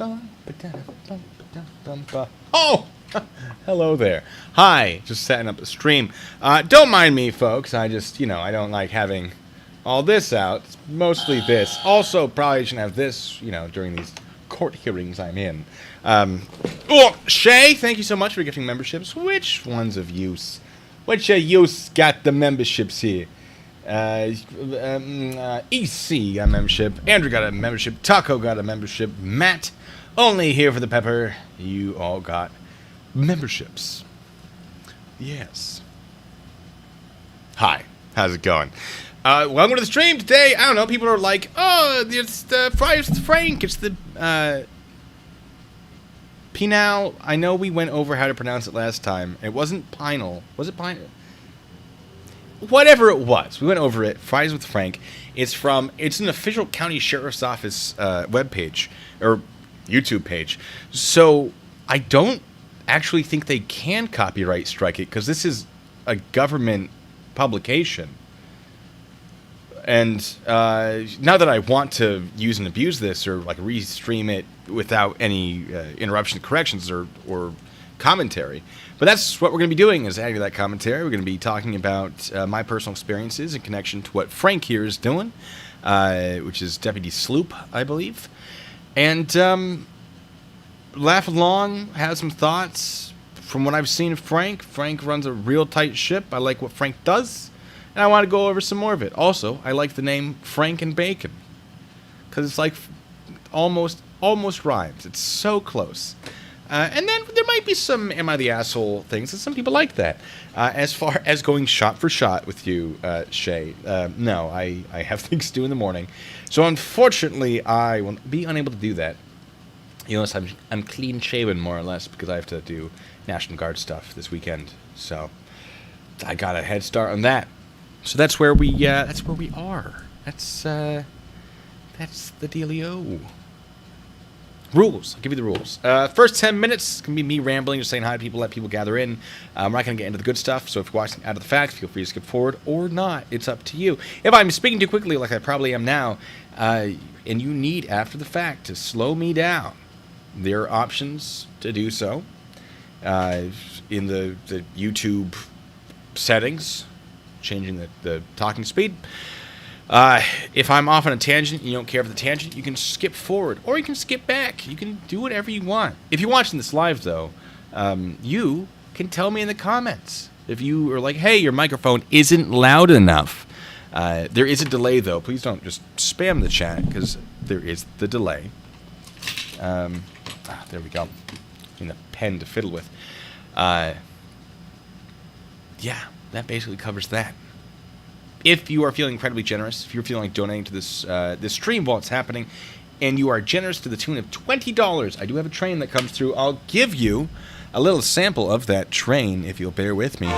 Oh! Hello there. Hi, just setting up the stream. Don't mind me, folks. I just, I don't like having all this out. It's mostly this. Also, probably shouldn't have this, during these court hearings I'm in. Shay, thank you so much for gifting memberships. Which ones of use? Which of use got the memberships here? EC got a membership. Andrew got a membership. Taco got a membership. Matt, only here for the pepper. You all got memberships. Yes. Hi. How's it going? Welcome to the stream today. I don't know. People are like, oh, it's the Fries with Frank. It's the Pinal. I know we went over how to pronounce it last time. It wasn't Pinal. Was it Pinal? Whatever it was, we went over it. Fries with Frank. It's an official county sheriff's office webpage or YouTube page. So I don't actually think they can copyright strike it because this is a government publication. And now that I want to use and abuse this or like restream it without any interruption, corrections, or commentary. But that's what we're going to be doing is adding that commentary. We're going to be talking about my personal experiences in connection to what Frank here is doing, which is Deputy Sloop, I believe. And laugh along, have some thoughts. From what I've seen of Frank runs a real tight ship. I like what Frank does, and I want to go over some more of it. Also, I like the name Frank and Bacon, because it's like almost rhymes. It's so close. And then there might be some Am I the Asshole things, and some people like that. As far as going shot for shot with you, Shay, no, I have things to do in the morning. So unfortunately, I will be unable to do that. Unless I'm clean shaven, more or less, because I have to do National Guard stuff this weekend. So I got a head start on that. So that's where we are. That's the dealio. Rules. I'll give you the rules. First 10 minutes can be me rambling, just saying hi to people, let people gather in. We're not going to get into the good stuff, so if you're watching out of the facts, feel free to skip forward or not. It's up to you. If I'm speaking too quickly, like I probably am now, and you need, after the fact, to slow me down, there are options to do so in the YouTube settings, changing the talking speed. If I'm off on a tangent, you don't care for the tangent, you can skip forward, or you can skip back. You can do whatever you want. If you're watching this live, though, you can tell me in the comments. If you are like, hey, your microphone isn't loud enough. There is a delay, though. Please don't just spam the chat, because there is the delay. There we go. In a pen to fiddle with. Yeah, that basically covers that. If you are feeling incredibly generous, if you're feeling like donating to this stream while it's happening, and you are generous to the tune of $20, I do have a train that comes through. I'll give you a little sample of that train, if you'll bear with me here.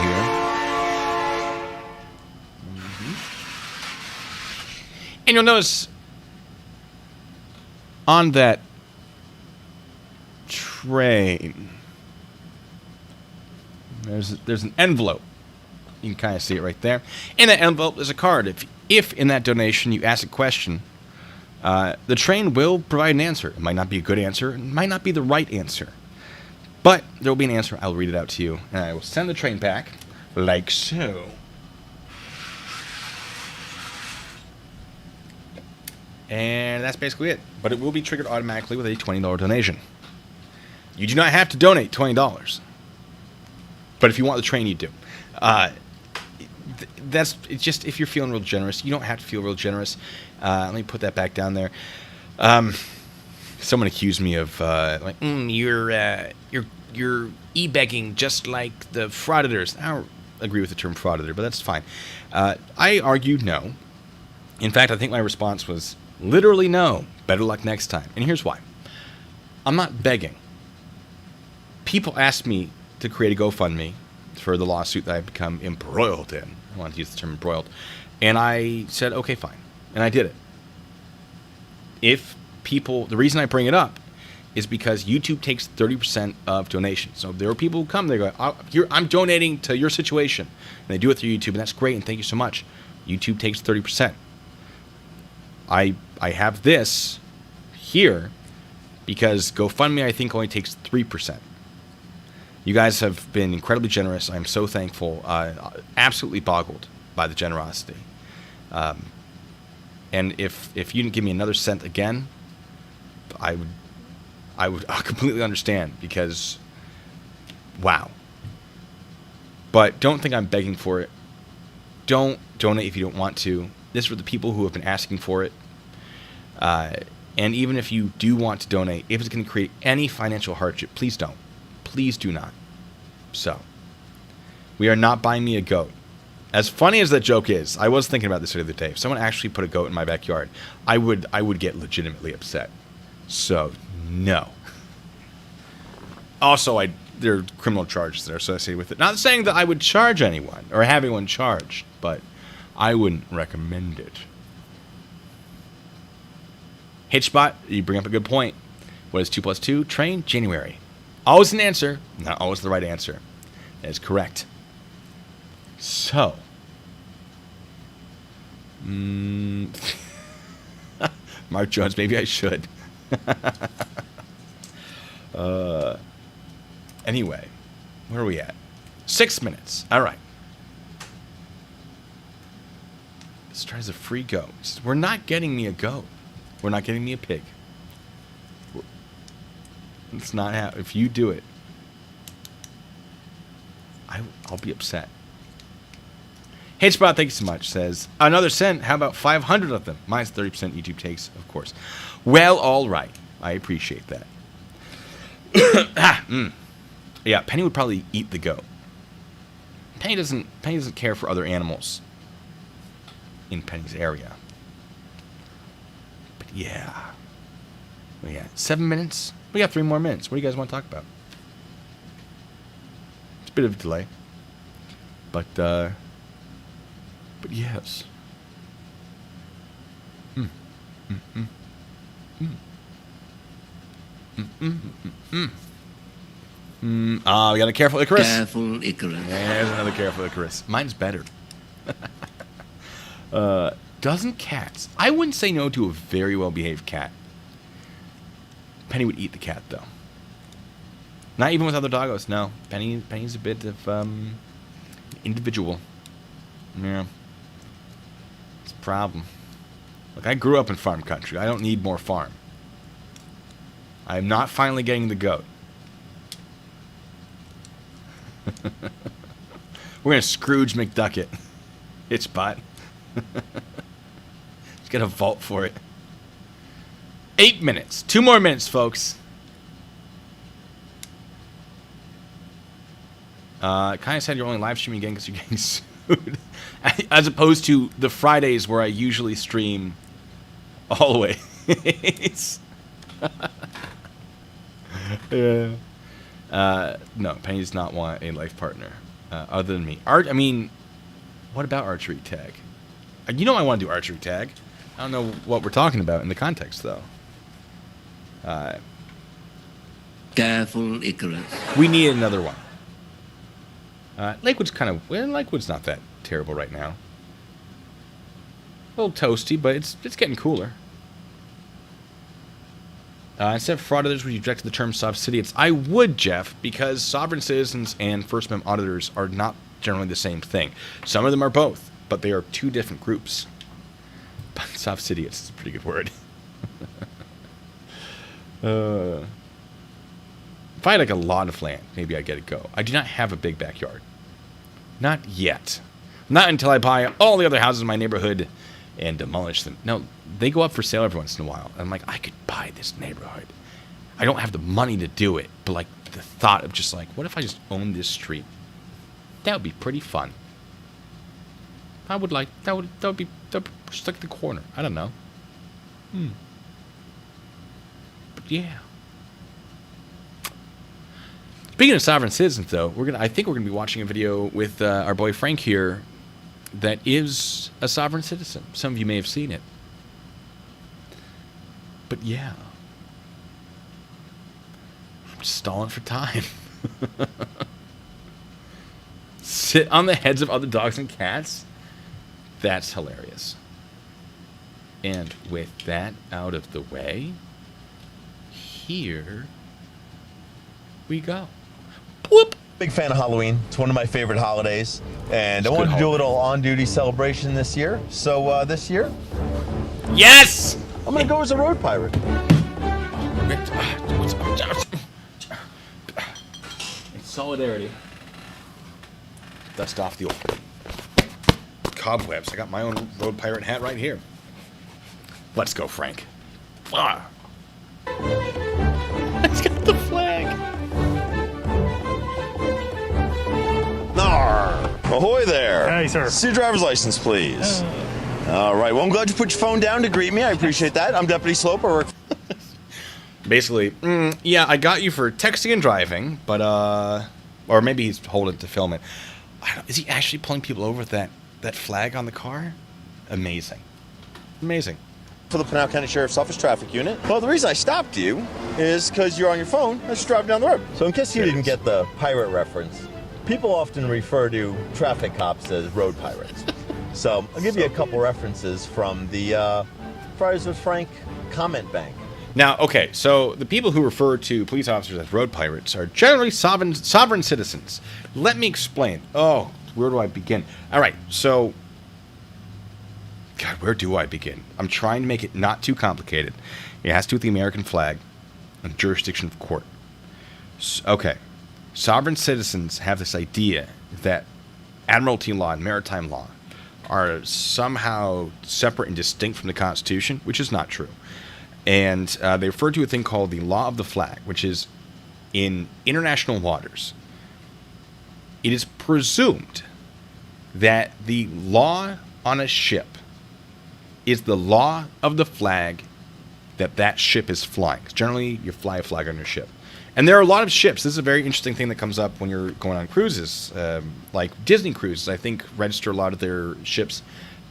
And you'll notice on that train, there's an envelope. You can kind of see it right there. In that envelope, there's a card. If in that donation you ask a question, the train will provide an answer. It might not be a good answer. It might not be the right answer. But there will be an answer. I'll read it out to you. And I will send the train back like so. And that's basically it. But it will be triggered automatically with a $20 donation. You do not have to donate $20. But if you want the train, you do. It's just if you're feeling real generous. You don't have to feel real generous. Let me put that back down there. Someone accused me of you're e-begging just like the frauditors. I don't agree with the term frauditor, but that's fine. I argued no. In fact, I think my response was literally no. Better luck next time. And here's why. I'm not begging. People ask me to create a GoFundMe for the lawsuit that I've become embroiled in. I wanted to use the term embroiled. And I said, okay, fine. And I did it. The reason I bring it up is because YouTube takes 30% of donations. So there are people who come, they go, I'm donating to your situation. And they do it through YouTube, and that's great, and thank you so much. YouTube takes 30%. I have this here because GoFundMe, I think, only takes 3%. You guys have been incredibly generous. I'm so thankful. Absolutely boggled by the generosity. And if you didn't give me another cent again, I would completely understand, because wow. But don't think I'm begging for it. Don't donate if you don't want to. This is for the people who have been asking for it. And even if you do want to donate, if it's going to create any financial hardship, please don't. Please do not. So, we are not buying me a goat. As funny as that joke is, I was thinking about this the other day. If someone actually put a goat in my backyard, I would get legitimately upset. So, no. Also, there are criminal charges that are associated with it. Not saying that I would charge anyone or have anyone charged, but I wouldn't recommend it. Hitchbot, you bring up a good point. What is 2 plus 2? Train, January. Always an answer, not always the right answer. That is correct. So. Mark Jones, maybe I should. Anyway, where are we at? 6 minutes. All right. Let's try as a free goat. We're not getting me a goat. We're not getting me a pig. It's not how. If you do it, I'll be upset. Hitchbot, thank you so much, says, another cent. How about 500 of them? Mine's 30% YouTube takes, of course. Well, all right. I appreciate that. Yeah, Penny would probably eat the goat. Penny doesn't care for other animals in Penny's area. But yeah. 7 minutes. We got 3 more minutes. What do you guys want to talk about? It's a bit of a delay. But yes. We got a Careful Icarus. Careful Icarus. There's another Careful Icarus. Mine's better. Doesn't cats? I wouldn't say no to a very well-behaved cat. Penny would eat the cat, though. Not even with other doggos. No, Penny's a bit of individual. Yeah, it's a problem. Look, I grew up in farm country. I don't need more farm. I am not finally getting the goat. We're gonna Scrooge McDuck it. Hitchbot. He's got a vault for it. 8 minutes. 2 more minutes, folks. Kind of said you're only live streaming again because you're getting sued. As opposed to the Fridays where I usually stream all the way. Yeah. No, Penny does not want a life partner other than me. I mean, what about archery tag? You know I want to do archery tag. I don't know what we're talking about in the context, though. Careful Icarus. We need another one. Lakewood's Lakewood's not that terrible right now. A little toasty, but it's getting cooler. Instead of frauditors, would you object to the term subsidiates? I would, Jeff, because sovereign citizens and First Amendment auditors are not generally the same thing. Some of them are both, but they are 2 different groups. But subsidiates is a pretty good word. If I had like a lot of land, maybe I'd get it go. I do not have a big backyard. Not yet. Not until I buy all the other houses in my neighborhood and demolish them. No, they go up for sale every once in a while. I'm like, I could buy this neighborhood. I don't have the money to do it, but like the thought of just like, what if I just owned this street? That would be pretty fun. I would like that would be just like the corner. I don't know. But yeah. Speaking of sovereign citizens, though, I think we're gonna be watching a video with our boy Frank here that is a sovereign citizen. Some of you may have seen it. But yeah. I'm just stalling for time. Sit on the heads of other dogs and cats? That's hilarious. And with that out of the way, here we go. Whoop. Big fan of Halloween. It's one of my favorite holidays. And I It's a good wanted to do a holiday. little on-duty celebration this year. So this year, Yes! I'm going to go as a road pirate. Solidarity. Dust off the old cobwebs. I got my own road pirate hat right here. Let's go, Frank. Ah. It's got the flag. Nar! Ahoy there. Hey, sir. See your driver's license, please. All right. Well, I'm glad you put your phone down to greet me. I appreciate that. I'm Deputy Slope. I work. Basically, yeah, I got you for texting and driving, but, or maybe he's holding it to film it. Is he actually pulling people over with that flag on the car? Amazing. Amazing. For the Pinal County Sheriff's Office Traffic Unit. Well, the reason I stopped you is because you're on your phone. I was just driving down the road. So in case you didn't get the pirate reference, people often refer to traffic cops as road pirates. So I'll give you a couple references from the Friars with Frank comment bank. Now, okay, so the people who refer to police officers as road pirates are generally sovereign citizens. Let me explain. Oh, where do I begin? All right, so... God, where do I begin? I'm trying to make it not too complicated. It has to do with the American flag and jurisdiction of court. Okay, sovereign citizens have this idea that admiralty law and maritime law are somehow separate and distinct from the Constitution, which is not true. And they refer to a thing called the law of the flag, which is in international waters. It is presumed that the law on a ship is the law of the flag that ship is flying. 'Cause generally, you fly a flag on your ship. And there are a lot of ships. This is a very interesting thing that comes up when you're going on cruises. Like Disney cruises, I think, register a lot of their ships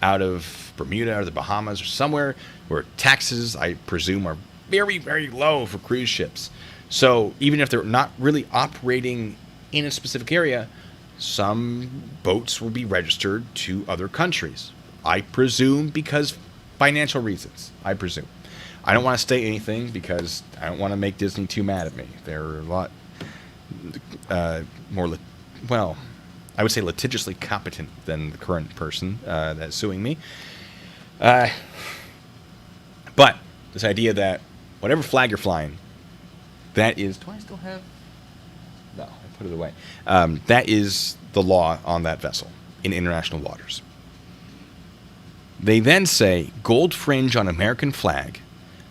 out of Bermuda or the Bahamas or somewhere where taxes, I presume, are very, very low for cruise ships. So even if they're not really operating in a specific area, some boats will be registered to other countries. I presume because financial reasons, I presume. I don't want to state anything because I don't want to make Disney too mad at me. They're a lot more, well, I would say litigiously competent than the current person that's suing me. But this idea that whatever flag you're flying, that is... Do I still have... No, I put it away. That is the law on that vessel in international waters. They then say gold fringe on American flag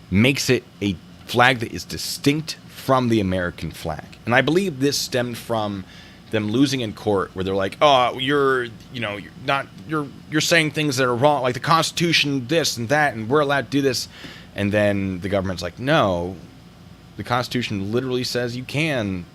makes it a flag that is distinct from the American flag. And I believe this stemmed from them losing in court where they're like, oh, you're saying things that are wrong, like the Constitution, this and that, and we're allowed to do this. And then the government's like, no, the Constitution literally says you can,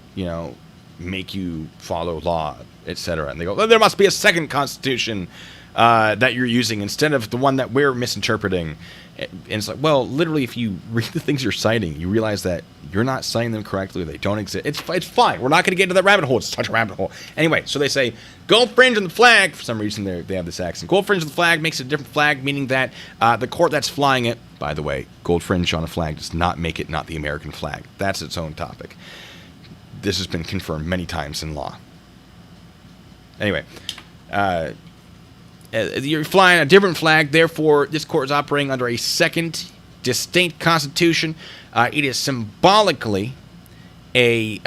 make you follow law, etc. And they go, well, there must be a second Constitution that you're using instead of the one that we're misinterpreting. And it's like, well, literally, if you read the things you're citing, you realize that you're not citing them correctly. They don't exist. It's fine. We're not going to get into that rabbit hole. It's such a rabbit hole. Anyway, so they say, gold fringe on the flag. For some reason, they have this accent. Gold fringe on the flag makes it a different flag, meaning that the court that's flying it, by the way, gold fringe on a flag does not make it not the American flag. That's its own topic. This has been confirmed many times in law. Anyway, you're flying a different flag, therefore this court is operating under a second distinct constitution. It is symbolically a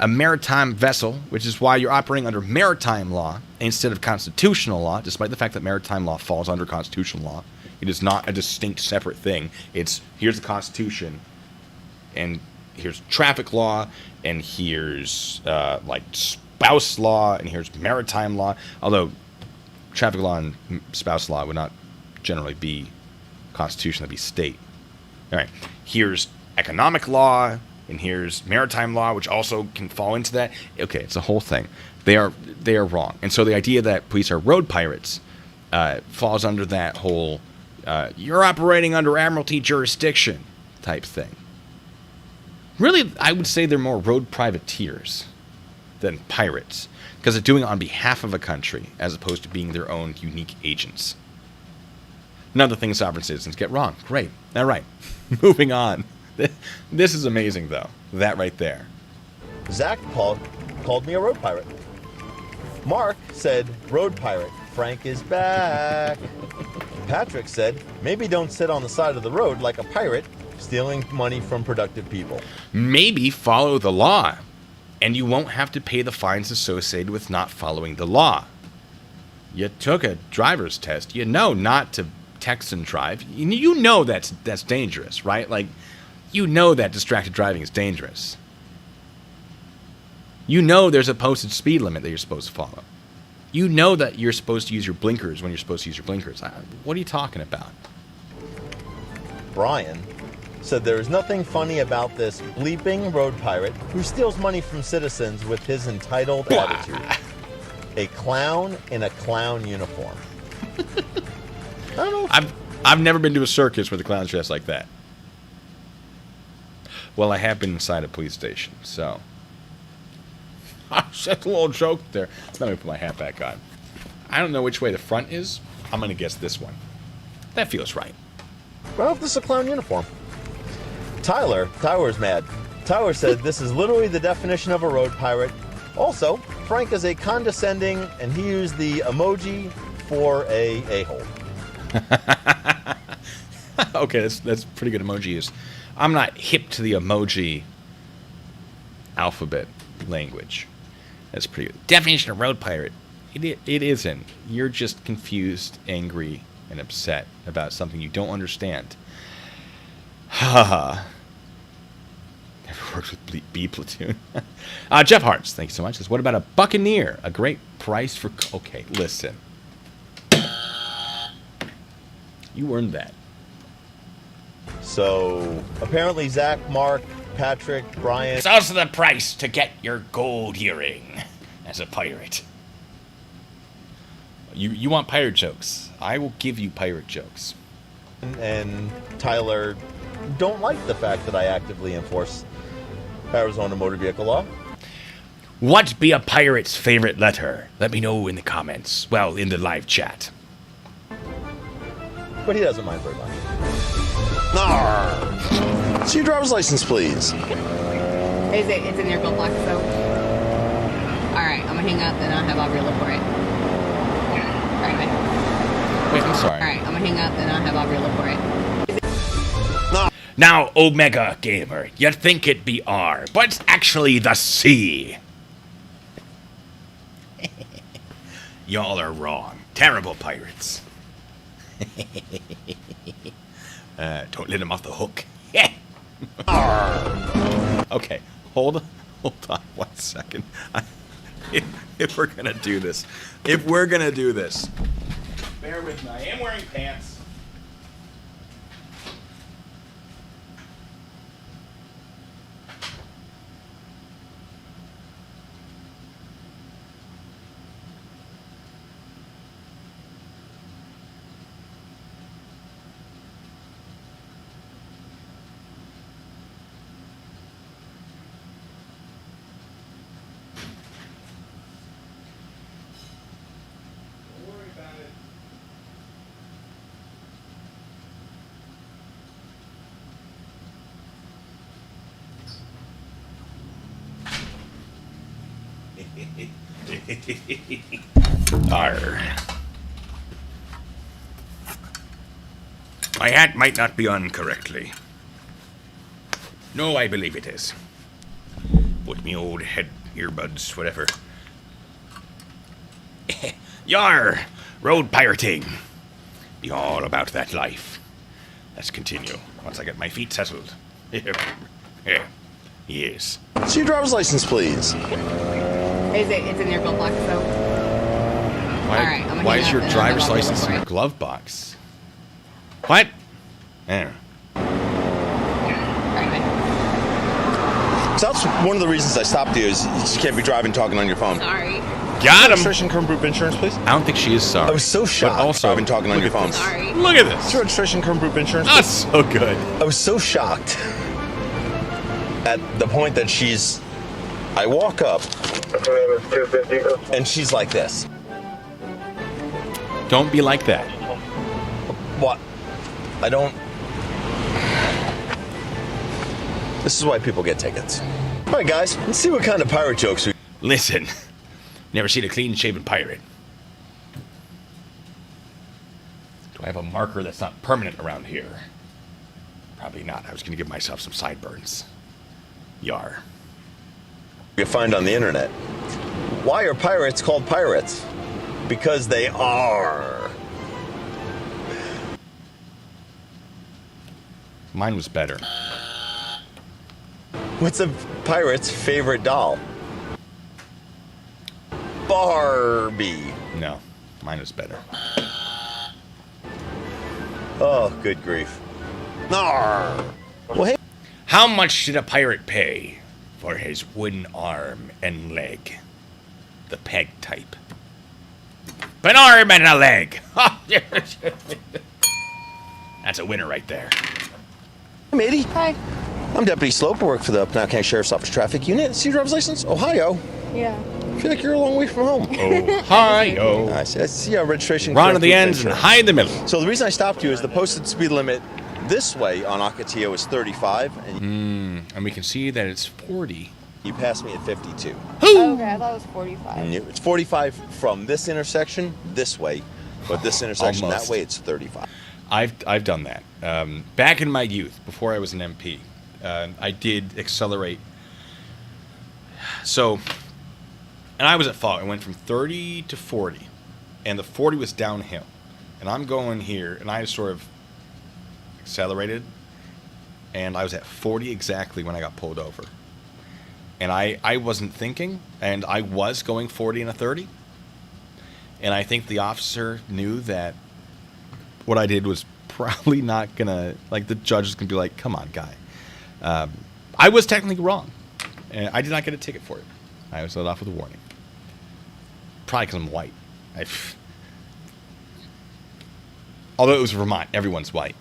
maritime vessel, which is why you're operating under maritime law instead of constitutional law, despite the fact that maritime law falls under constitutional law. It is not a distinct, separate thing. It's, here's the Constitution, and here's traffic law, and here's like spouse law, and here's maritime law, although traffic law and spouse law would not generally be constitution, that'd be state. All right, here's economic law, and here's maritime law, which also can fall into that. Okay, it's a whole thing. They are wrong. And so the idea that police are road pirates falls under that whole you're operating under admiralty jurisdiction type thing. Really, I would say they're more road privateers than pirates, because they're doing it on behalf of a country as opposed to being their own unique agents. None of the things sovereign citizens get wrong. Great. All right. Moving on. This is amazing, though. That right there. Zach called me a road pirate. Mark said, road pirate, Frank is back. Patrick said, maybe don't sit on the side of the road like a pirate, stealing money from productive people. Maybe follow the law, and you won't have to pay the fines associated with not following the law. You took a driver's test. You know not to text and drive. You know that's dangerous, right? Like, you know that distracted driving is dangerous. You know there's a posted speed limit that you're supposed to follow. You know that you're supposed to use your blinkers when you're supposed to use your blinkers. What are you talking about? Brian said there is nothing funny about this bleeping road pirate who steals money from citizens with his entitled attitude. A clown in a clown uniform. I don't know. I've never been to a circus where the clowns dress like that. Well, I have been inside a police station, so. That's a little joke there. Let me put my hat back on. I don't know which way the front is. I'm going to guess this one. That feels right. Well, if this is a clown uniform. Tyler's mad. Tyler said this is literally the definition of a road pirate. Also, Frank is a condescending, and he used the emoji for a hole. Okay, that's pretty good emoji use. I'm not hip to the emoji alphabet language. That's pretty good. Definition of road pirate. It isn't. You're just confused, angry, and upset about something you don't understand. Ha. Never worked with B Platoon. Jeff Hartz, thank you so much. Says, what about a Buccaneer? A great price for... Okay, listen. You earned that. So, apparently Zach, Mark, Patrick, Brian... It's also the price to get your gold earring as a pirate. You want pirate jokes. I will give you pirate jokes. And Tyler don't like the fact that I actively enforce Arizona motor vehicle law. What be a pirate's favorite letter? Let me know in the comments. Well, in the live chat. But he doesn't mind very much. Arr! See your driver's license, please. It's in your glove box, so. Alright, I'm gonna hang up and I'll have Aubrey look for it. Alright, bye. Wait, I'm sorry. Alright, I'm gonna hang up and I'll have Aubrey look for it. No. Now, Omega Gamer, you'd think it'd be R, but it's actually the C. Y'all are wrong. Terrible pirates. Don't let him off the hook. Okay, hold on 1 second. If we're gonna do this, bear with me. I am wearing pants. Arr. My hat might not be on correctly. No, I believe it is. Put me old head earbuds, whatever. Yar! Road pirating. Be all about that life. Let's continue once I get my feet settled. Yes. See your driver's license, please. It's in your glove box, so. Alright, I'm gonna Why hang is up your and I'll have driver's Aubrey license look in for your it. glove box? What? There. Alright, bye. So that's one of the reasons I stopped you is you can't be driving talking on your phone. Sorry. Got him! Registration, current group insurance, please. I don't think she is sorry. I was so shocked. But also, I've been talking on your phone. Sorry. look at What's this. your registration, current group insurance, That's please? so good. I was so shocked at the point that I walk up and she's like this. Don't be like that. What? I don't. This is why people get tickets. All right, guys, let's see what kind of pirate jokes we... Listen, never seen a clean-shaven pirate. Do I have a marker that's not permanent around here? Probably not. I was going to give myself some sideburns. Yar. you find on the internet. Why are pirates called pirates? Because they are. Mine was better. What's a pirate's favorite doll? Barbie. No, mine was better. Oh, good grief. Nar. Well, hey. How much did a pirate pay for his wooden arm and leg? The peg type. An arm and a leg. That's a winner right there. Hey, matey. Hi. I'm Deputy Slope. I work for the Pinal County Sheriff's Office Traffic Unit. See your driver's license? Ohio. Yeah. I feel like you're a long way from home. Ohio. I see our registration. Run to the correct ends and insurance. hide in the middle. So the reason I stopped you is the posted speed limit this way on Ocotillo is 35, and And we can see that it's 40. you passed me at 52. Okay, I thought it was 45. And it's 45 from this intersection this way, but this intersection Almost. that way it's 35. I've done that. Back in my youth, before I was an MP, I did accelerate. So, and I was at fault. I went from 30 to 40, and the 40 was downhill. And I'm going here, and I sort of accelerated, and I was at 40 exactly when I got pulled over. And I wasn't thinking, and I was going 40 and a 30. And I think the officer knew that what I did was probably not going to, like, the judge is going to be like, come on, guy. I was technically wrong. And I did not get a ticket for it. I was let off with a warning. Probably because I'm white. Although it was Vermont, everyone's white.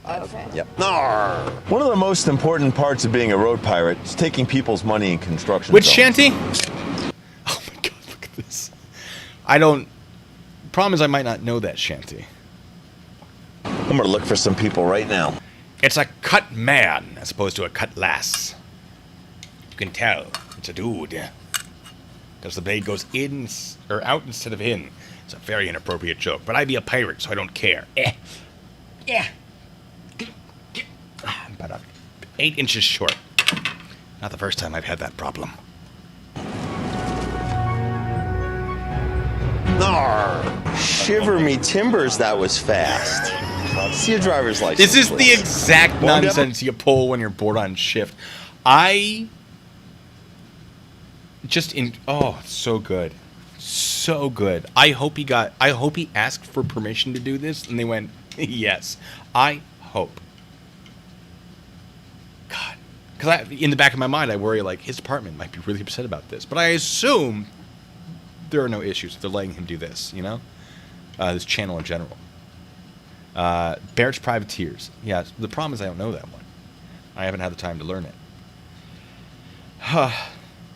Okay. Yep. Nar. One of the most important parts of being a road pirate is taking people's money in construction Which zones. shanty? Oh my god, look at this. Problem is I might not know that shanty. I'm going to look for some people right now. It's a cut man as opposed to a cut lass. You can tell it's a dude. Because the blade goes in or out instead of in. It's a very inappropriate joke. But I be a pirate, so I don't care. Yeah. I'm about 8 inches short. Not the first time I've had that problem. Nar. Shiver me timbers, that was fast. See a driver's license. This is the please. exact Well, nonsense you pull when you're bored on shift. Oh, so good. So good. I hope he asked for permission to do this, and they went, yes. I hope. God. Because in the back of my mind, I worry, like, his department might be really upset about this. But I assume there are no issues if they're letting him do this, you know? This channel in general. Barrett's Privateers. Yeah, the problem is I don't know that one. I haven't had the time to learn it.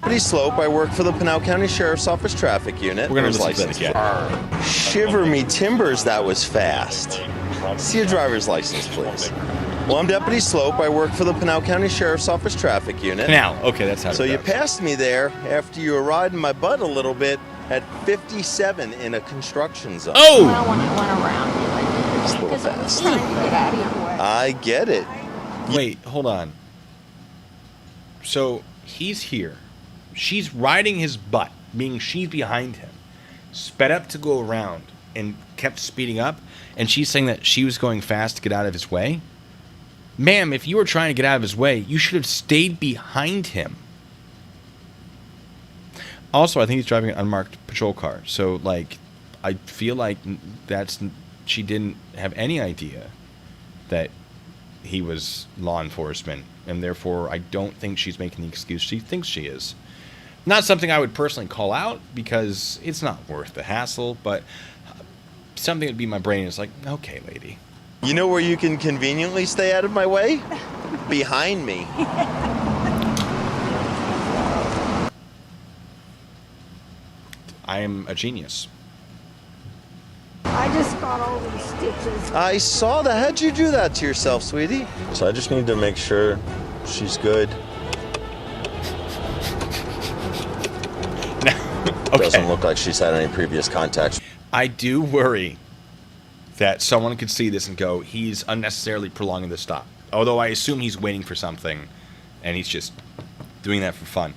Deputy Slope. I work for the Pinal County Sheriff's Office Traffic Unit. We're going to Driver's listen to that again. Shiver me timbers, that was fast. See a driver's license, please. Well, I'm Deputy Slope. I work for the Pinal County Sheriff's Office Traffic Unit. Now, okay, that's how So it you goes. passed me there after you were riding my butt a little bit at 57 in a construction zone. I Oh! don't want to run around you like It's a little because I was fast. trying to get out of your way. I get it. Wait, hold on. So, he's here. She's riding his butt, meaning she's behind him. Sped up to go around and kept speeding up, and she's saying that she was going fast to get out of his way? Ma'am, if you were trying to get out of his way, you should have stayed behind him. Also, I think he's driving an unmarked patrol car. So, like, I feel like she didn't have any idea that he was law enforcement, and therefore I don't think she's making the excuse she thinks she is. Not something I would personally call out because it's not worth the hassle, but something that would be in my brain is like, okay, lady. You know where you can conveniently stay out of my way? Behind me. I am a genius. I just got all these stitches. I saw that. How'd you do that to yourself, sweetie? So I just need to make sure She's good. Okay. Doesn't look like she's had any previous contact. I do worry that someone could see this and go, he's unnecessarily prolonging the stop. Although I assume he's waiting for something, and he's just doing that for fun.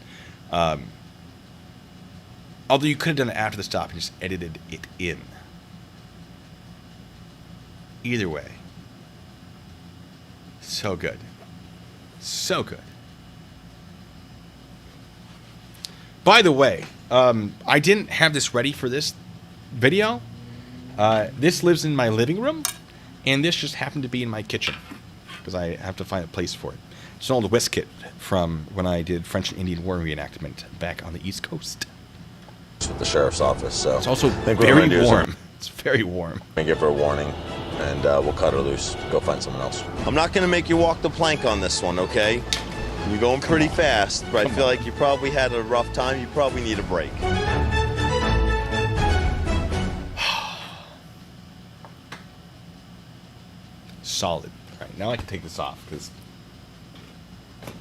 Although you could have done it after the stop and just edited it in. Either way. So good. So good. By the way, I didn't have this ready for this video. This lives in my living room, and this just happened to be in my kitchen because I have to find a place for it. It's an old whisk kit from when I did French and Indian War reenactment back on the East Coast. With the sheriff's office, so It's also I think what we're very gonna do is warm. It's very warm. I'm gonna give her a warning, and we'll cut her loose. Go find someone else. I'm not gonna make you walk the plank on this one, okay? You're going pretty fast, but I feel like you probably had a rough time. You probably need a break. Solid. All right, now I can take this off because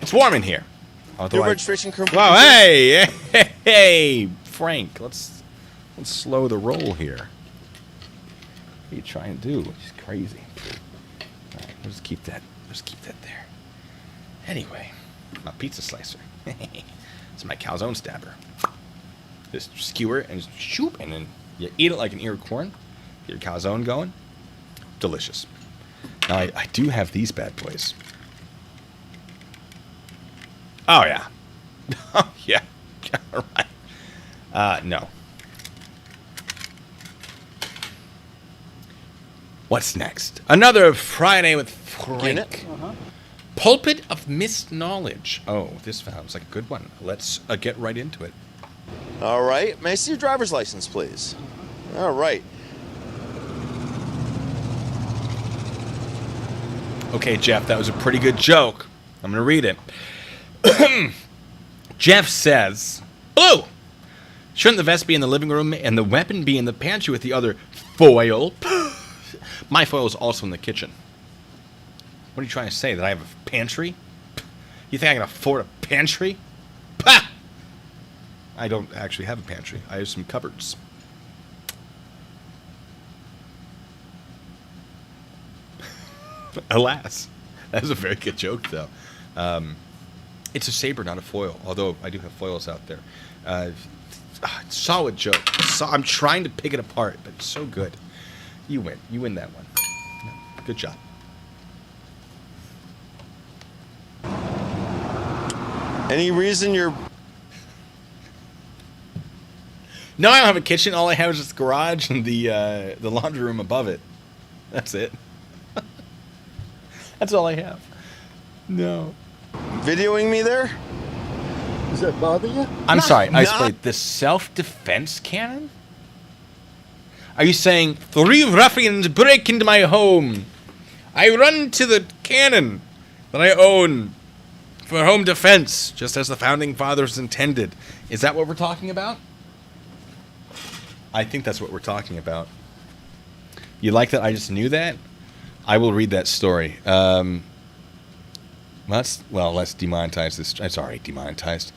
it's warm in here. Your registration crew. Wow, hey, Frank, let's slow the roll here. What are you trying to do? It's crazy. All right, we'll just keep that. Just keep that there. Anyway, my pizza slicer. It's my calzone stabber. Just skewer and just shoop, and then you eat it like an ear of corn. Get your calzone going. Delicious. Now I do have these bad boys. Oh yeah. Oh yeah. All right. No. What's next? Another Friday with Frank. Pulpit of Missed Knowledge. Oh, this sounds like a good one. Let's get right into it. All right. May I see your driver's license, please? All right. Okay, Jeff, that was a pretty good joke. I'm going to read it. Jeff says, "Blue, shouldn't the vest be in the living room and the weapon be in the pantry with the other foil? My foil is also in the kitchen." What are you trying to say? That I have a pantry? You think I can afford a pantry? Pah! I don't actually have a pantry. I have some cupboards. Alas. That was a very good joke, though. It's a saber, not a foil, although I do have foils out there. Solid joke. I'm trying to pick it apart, but it's so good. You win. You win that one. Good job. Any reason you're... No, I don't have a kitchen. All I have is this garage and the laundry room above it. That's it. That's all I have. No. videoing me there? Does that bother you? I'm sorry. I not- split the self-defense cannon? Are you saying 3 ruffians break into my home? I run to the cannon that I own for home defense, just as the founding fathers intended. Is that what we're talking about? I think that's what we're talking about. You like that I just knew that? I will read that story. Let's demonetize this. It's already demonetized.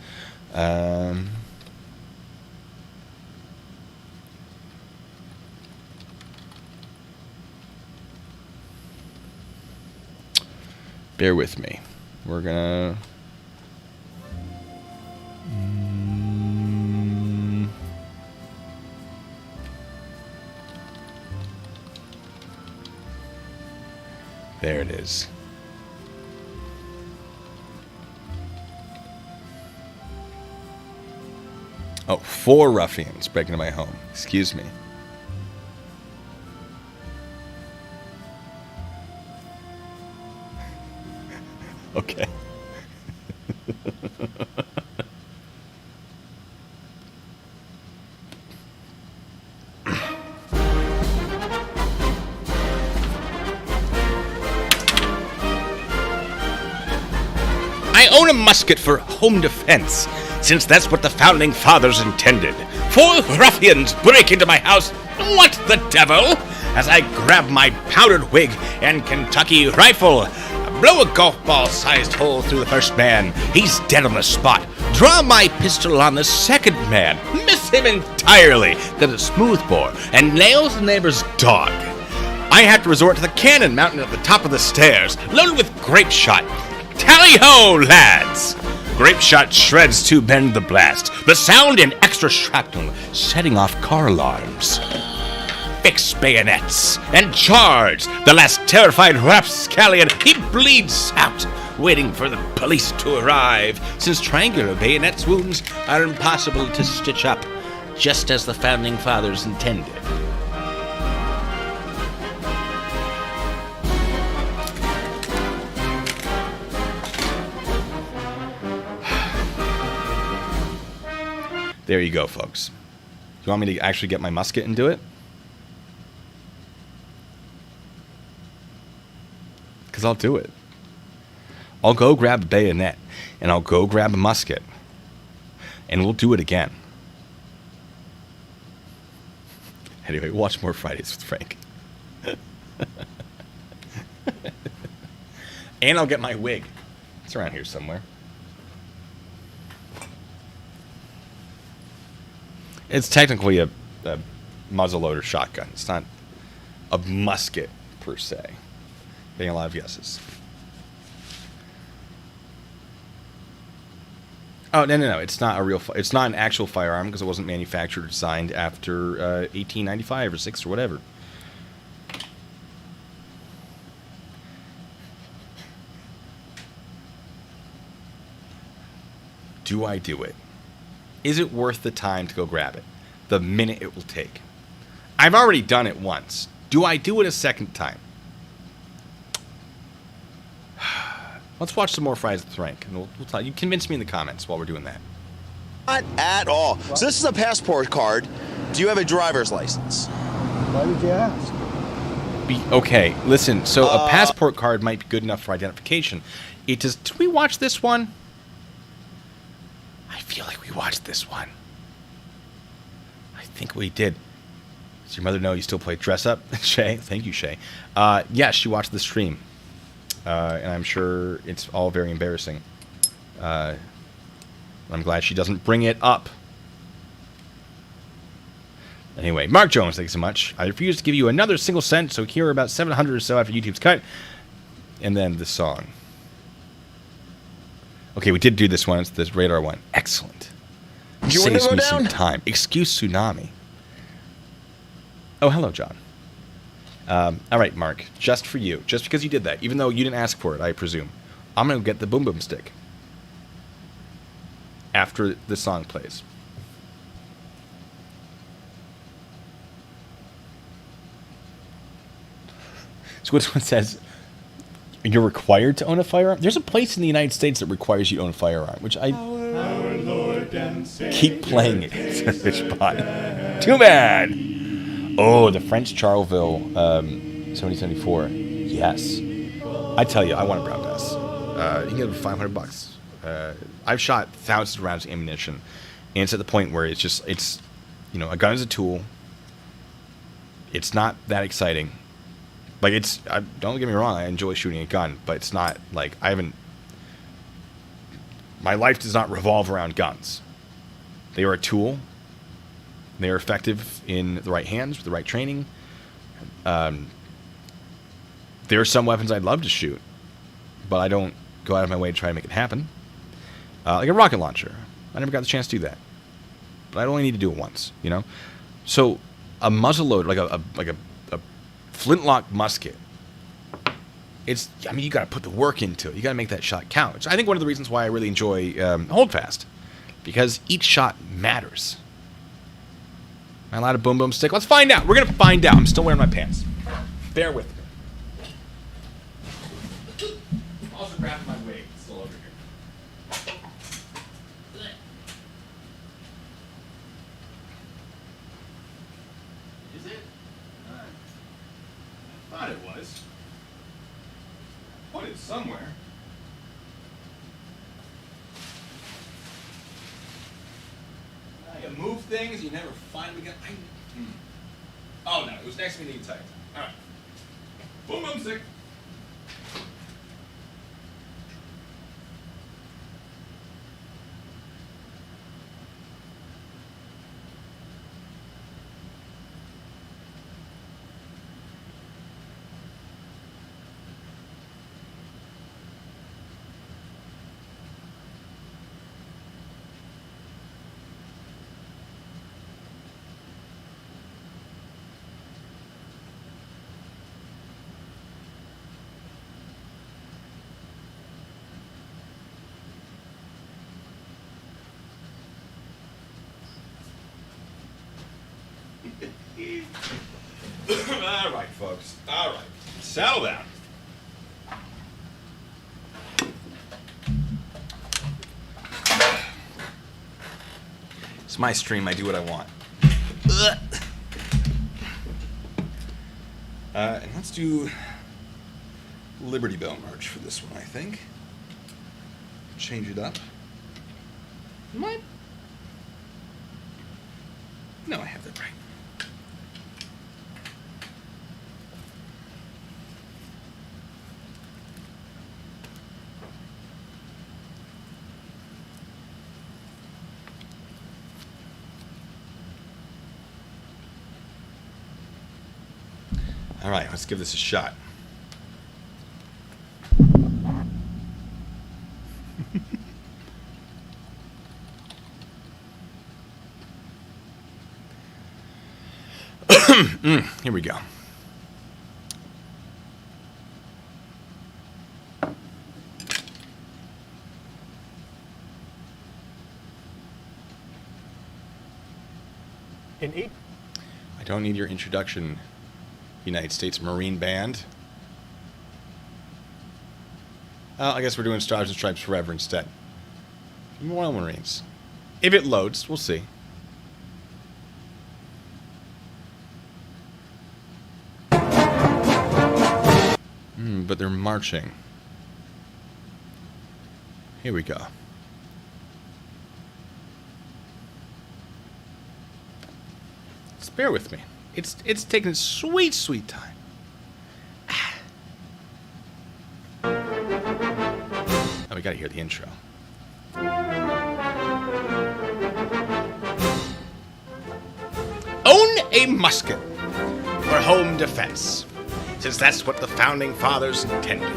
Bear with me. We're gonna... There it is. Oh, 4 ruffians break into my home. Excuse me. Okay. I own a musket for home defense, since that's what the founding fathers intended. 4 ruffians break into my house. What the devil? As I grab my powdered wig and Kentucky rifle, Blow a golf ball-sized hole through the first man. He's dead on the spot. Draw my pistol on the second man. Miss him entirely. Got a smoothbore and nails the neighbor's dog. I have to resort to the cannon mounted at the top of the stairs, loaded with grape shot. Tally-ho, lads! Grape shot shreds to bend the blast. The sound and extra shrapnel setting off car alarms. Fix bayonets and charge. The last terrified rapscallion, he bleeds out, waiting for the police to arrive, since triangular bayonets wounds are impossible to stitch up, just as the founding fathers intended. There you go, folks. Do you want me to actually get my musket and do it? Because I'll do it. I'll go grab a bayonet, and I'll go grab a musket, and we'll do it again. Anyway, watch more Fridays with Frank. And I'll get my wig. It's around here somewhere. It's technically a muzzleloader shotgun. It's not a musket, per se. Getting a lot of yeses. Oh, no. It's not a real... It's not an actual firearm because it wasn't manufactured or designed after 1895 or 6 or whatever. Do I do it? Is it worth the time to go grab it? The minute it will take. I've already done it once. Do I do it a second time? Let's watch some more Fries with Frank, and we'll tell you. Convince me in the comments while we're doing that. Not at all. So this is a passport card. Do you have a driver's license? Why did you ask? Okay, listen. So a passport card might be good enough for identification. It does. Did we watch this one? I feel like we watched this one. I think we did. Does your mother know you still play dress up, Shay? Thank you, Shay. Yes, she watched the stream. And I'm sure it's all very embarrassing. I'm glad she doesn't bring it up. Anyway, Mark Jones, thanks so much. I refuse to give you another single cent, so here are about 700 or so after YouTube's cut. And then the song. Okay, we did do this one. It's this radar one. Excellent. You want to Saves go me down? some time. Excuse tsunami. Oh, hello, John. All right, Mark. Just for you. Just because you did that. Even though you didn't ask for it, I presume. I'm going to get the boom boom stick. After the song plays. So this one says, you're required to own a firearm? There's a place in the United States that requires you to own a firearm, which I keep playing it. Fishpot. Too bad. Oh, the French Charleville 7074. Yes. I tell you, I want a brown pass. You can get it for $500. I've shot thousands of rounds of ammunition, and it's at the point where it's a gun is a tool. It's not that exciting. Like, don't get me wrong, I enjoy shooting a gun, but it's not, like, my life does not revolve around guns. They are a tool. They are effective in the right hands, with the right training. There are some weapons I'd love to shoot, but I don't go out of my way to try to make it happen. Like a rocket launcher. I never got the chance to do that. But I'd only need to do it once, you know? So, a muzzleloader, like a flintlock musket, you gotta put the work into it. You gotta make that shot count. Which I think one of the reasons why I really enjoy Holdfast, because each shot matters. Am I allowed a boom boom stick? Let's find out. We're gonna find out. I'm still wearing my pants. Bear with me. Also grabbing my wig. It's still over here. Is it? I thought it was. Put it somewhere. You move things, you never find them again. Oh no, it was next to me the entire time. Alright. Boom boom stick. All right, folks. All right. Settle down. It's my stream. I do what I want. And let's do Liberty Bell March for this one, I think. Change it up. What? No, I have that right. All right, let's give this a shot. Here we go. I don't need your introduction, United States Marine Band. I guess we're doing Stars and Stripes Forever instead. Royal Marines. If it loads, we'll see. But they're marching. Here we go. Just bear with me. It's taking its sweet, sweet time. Oh, we gotta hear the intro. Own a musket for home defense, since that's what the founding fathers intended.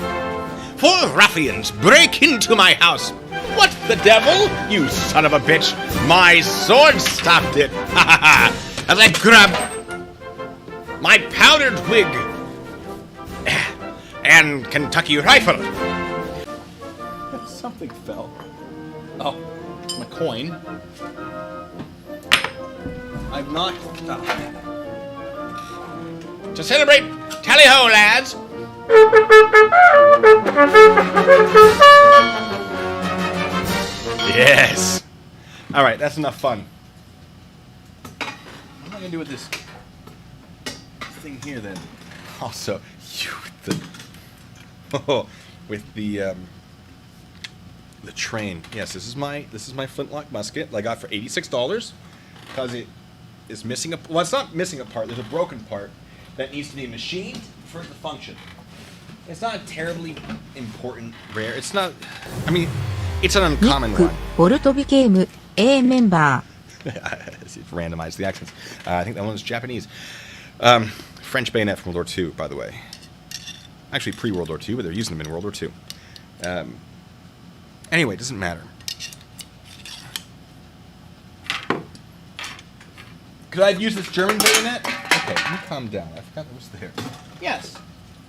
Four ruffians break into my house. What the devil? You son of a bitch! My sword stopped it! Ha ha ha! As I grabbed my powdered wig and Kentucky rifle. Something fell. Oh, my coin. I've not. To celebrate, tally ho, lads! Yes. All right, that's enough fun. What am I gonna do with this thing here then? Also, with the train. Yes, this is my flintlock musket that I got for $86 because it is missing a. Well, it's not missing a part. There's a broken part that needs to be machined for it to function. It's not a terribly important rare. It's not. I mean, it's an uncommon one. ボルトビゲーム A メンバ Randomize the accents. I think that one was Japanese. French bayonet from World War II, by the way. Actually, pre-World War II, but they're using them in World War II. Anyway, it doesn't matter. Could I have used this German bayonet? Okay, you calm down. I forgot what was there. Yes.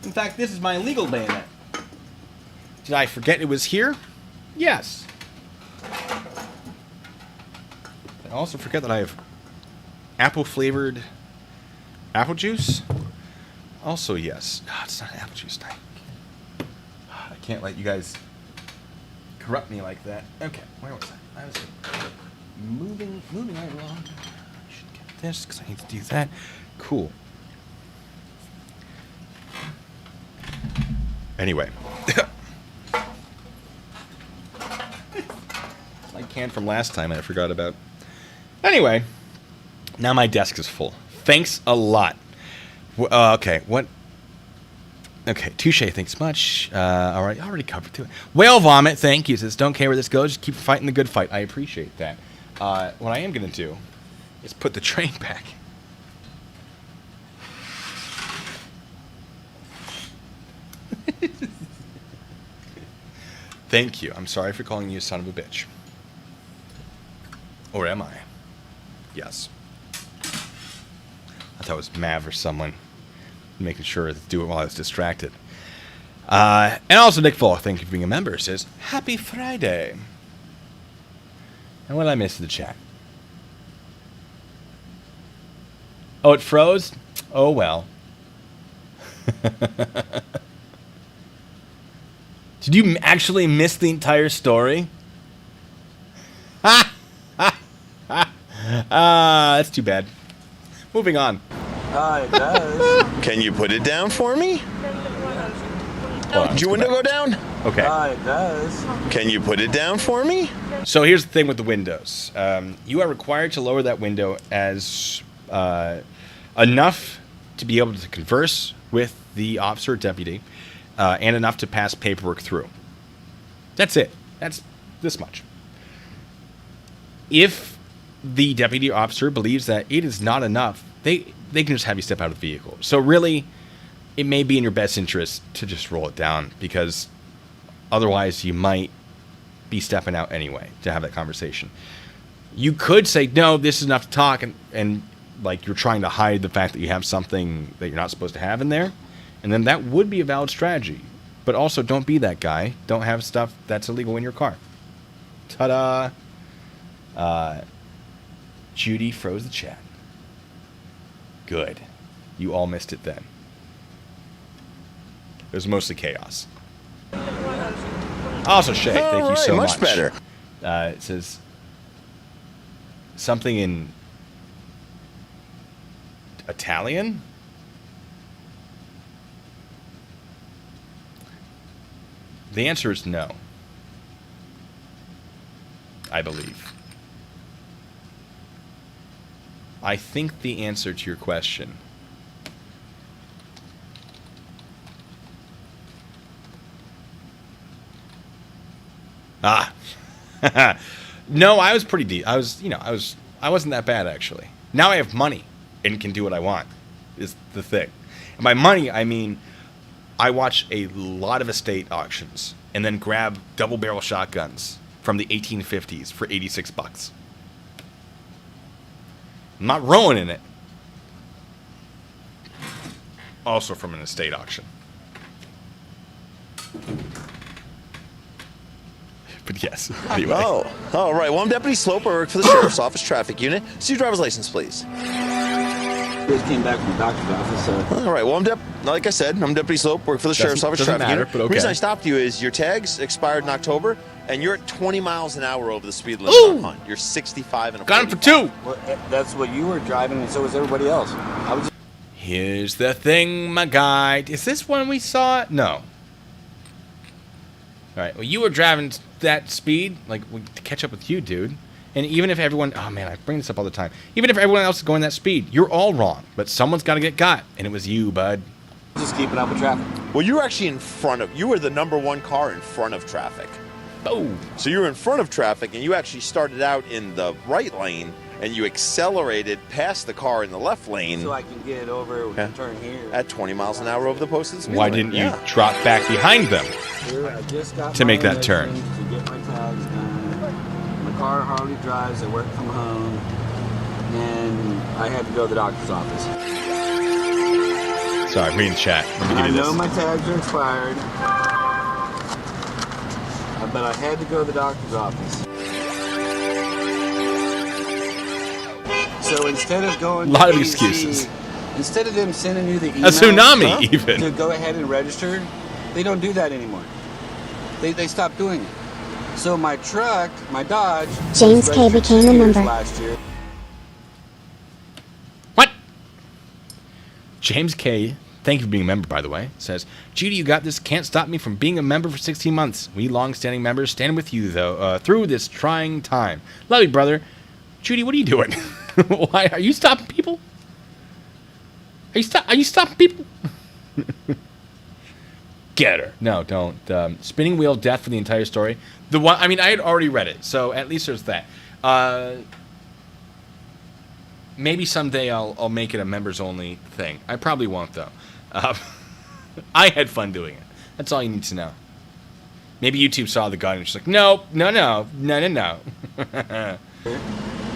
In fact, this is my legal bayonet. Did I forget it was here? Yes. I also forget that I have apple-flavored apple juice. Also, yes. Oh, it's not apple juice time. I can't let you guys corrupt me like that. Okay, where was I? I was moving right along. I should get this because I need to do that. Cool. Anyway. My can from last time I forgot about. Anyway, now my desk is full. Thanks a lot. Okay, what? Okay, touche, thanks much. All right, I already covered it. Whale vomit, thank you. Says, don't care where this goes, just keep fighting the good fight. I appreciate that. What I am going to do is put the train back. Thank you. I'm sorry for calling you a son of a bitch. Or am I? Yes. I thought it was Mav or someone. Making sure to do it while I was distracted. And also Nick Fall, thank you for being a member, says, Happy Friday. And what did I miss in the chat? Oh, it froze? Oh, well. Did you actually miss the entire story? That's too bad. Moving on. It does. Can you put it down for me? Hold on, Did your window go down? Okay. It does. Can you put it down for me? So here's the thing with the windows. You are required to lower that window as enough to be able to converse with the officer or deputy, and enough to pass paperwork through. That's it. That's this much. If the deputy officer believes that it is not enough, they can just have you step out of the vehicle. So really, it may be in your best interest to just roll it down, because otherwise you might be stepping out anyway to have that conversation. You could say, no, this is enough to talk, and like you're trying to hide the fact that you have something that you're not supposed to have in there, and then that would be a valid strategy. But also, don't be that guy. Don't have stuff that's illegal in your car. Ta-da! Judy froze the chat. Good. You all missed it then. It was mostly chaos. Also, Shay, thank you so much. Much better. It says something in Italian? The answer is no. I believe. I think the answer to your question no, I was pretty deep. I wasn't that bad, actually. Now I have money and can do what I want, is the thing. And by money, I mean I watch a lot of estate auctions and then grab double barrel shotguns from the 1850s for $86. I'm not ruining it. Also from an estate auction. But yes, anyway. Oh, all right. Well, I'm Deputy Slope. I work for the Sheriff's Office Traffic Unit. See your driver's license, please. Just came back from the doctor's office, so... All right. Well, like I said, I'm Deputy Slope. Work for the Sheriff's Office doesn't Traffic matter, Unit. but okay. The reason I stopped you is your tags expired in October, and you're at 20 miles an hour over the speed limit on Hunt. You're 65 and a Got him for 45. 2. Well, that's what you were driving, and so was everybody else. I was... Here's the thing, my guy. Is this one we saw? No. All right. Well, you were driving that speed, like, to catch up with you, dude. And even if everyone... Oh, man, I bring this up all the time. Even if everyone else is going that speed, you're all wrong. But someone's got to get got. And it was you, bud. just keeping up with traffic. Well, you were actually in front of... You were the number one car in front of traffic. Oh. So you were in front of traffic, and you actually started out in the right lane, and you accelerated past the car in the left lane. So I can get over and turn here. At 20 miles an hour over the posted speed Why limit. didn't you drop back behind them? Here, I just got To make my that turn. license to get my tags done. My car hardly drives. I work from home. And I had to go to the doctor's office. Sorry, reading the chat. Let me give I you know this. my tags are expired. But I had to go to the doctor's office. So instead of going A lot to of AZ, excuses. Instead of them sending you the email A tsunami, even. to go ahead and register, they don't do that anymore. They stopped doing it. So my truck, my Dodge, James K. registered became a 6 years member. last year. What? James K., thank you for being a member, by the way, says, Judy, you got this. Can't stop me from being a member for 16 months. We long-standing members stand with you, though, through this trying time. Love you, brother. Judy, what are you doing? Why are you stopping people? Are you stopping people? Get her. No, don't. Spinning wheel death for the entire story. The one. I mean, I had already read it, so at least there's that. Maybe someday I'll make it a members only thing. I probably won't though. I had fun doing it. That's all you need to know. Maybe YouTube saw the guy and was just like, no.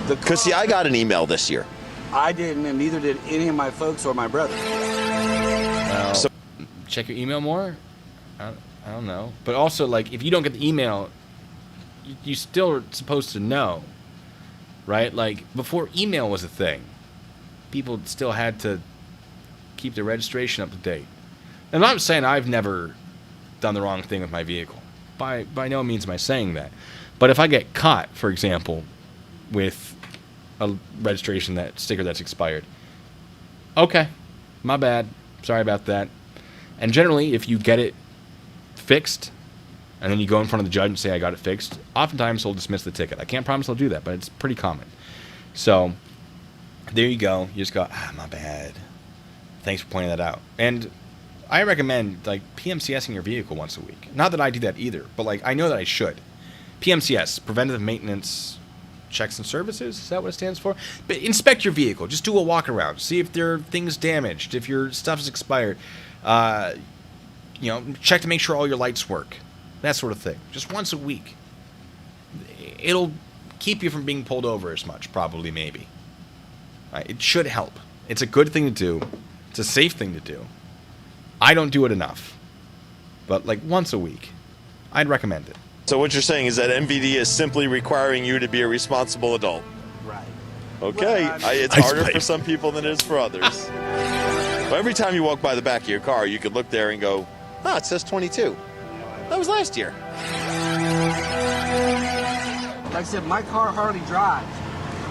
Because, see, I got an email this year. I didn't, and neither did any of my folks or my brother. Well, So- check your email more. I don't know. But also, like, if you don't get the email, you still are supposed to know, right? Like, before email was a thing, people still had to keep their registration up to date. And I'm not saying I've never done the wrong thing with my vehicle. By no means am I saying that. But if I get caught, for example, with a registration sticker that's expired, okay, my bad. Sorry about that. And generally, if you get it fixed, and then you go in front of the judge and say, I got it fixed, oftentimes he'll dismiss the ticket. I can't promise he'll do that, but it's pretty common. So, there you go. You just go, my bad. Thanks for pointing that out. And I recommend, like, PMCSing your vehicle once a week. Not that I do that either, but, like, I know that I should. PMCS, Preventative Maintenance Checks and Services, is that what it stands for? But inspect your vehicle. Just do a walk around. See if there are things damaged, if your stuff is expired. Check to make sure all your lights work. That sort of thing. Just once a week. It'll keep you from being pulled over as much, probably, maybe. Right? It should help. It's a good thing to do. It's a safe thing to do. I don't do it enough. But, like, once a week. I'd recommend it. So what you're saying is that MVD is simply requiring you to be a responsible adult. Right. Okay. Well, It's harder for some people than it is for others. Well, every time you walk by the back of your car, you could look there and go, it says 22. That was last year. Like I said, my car hardly drives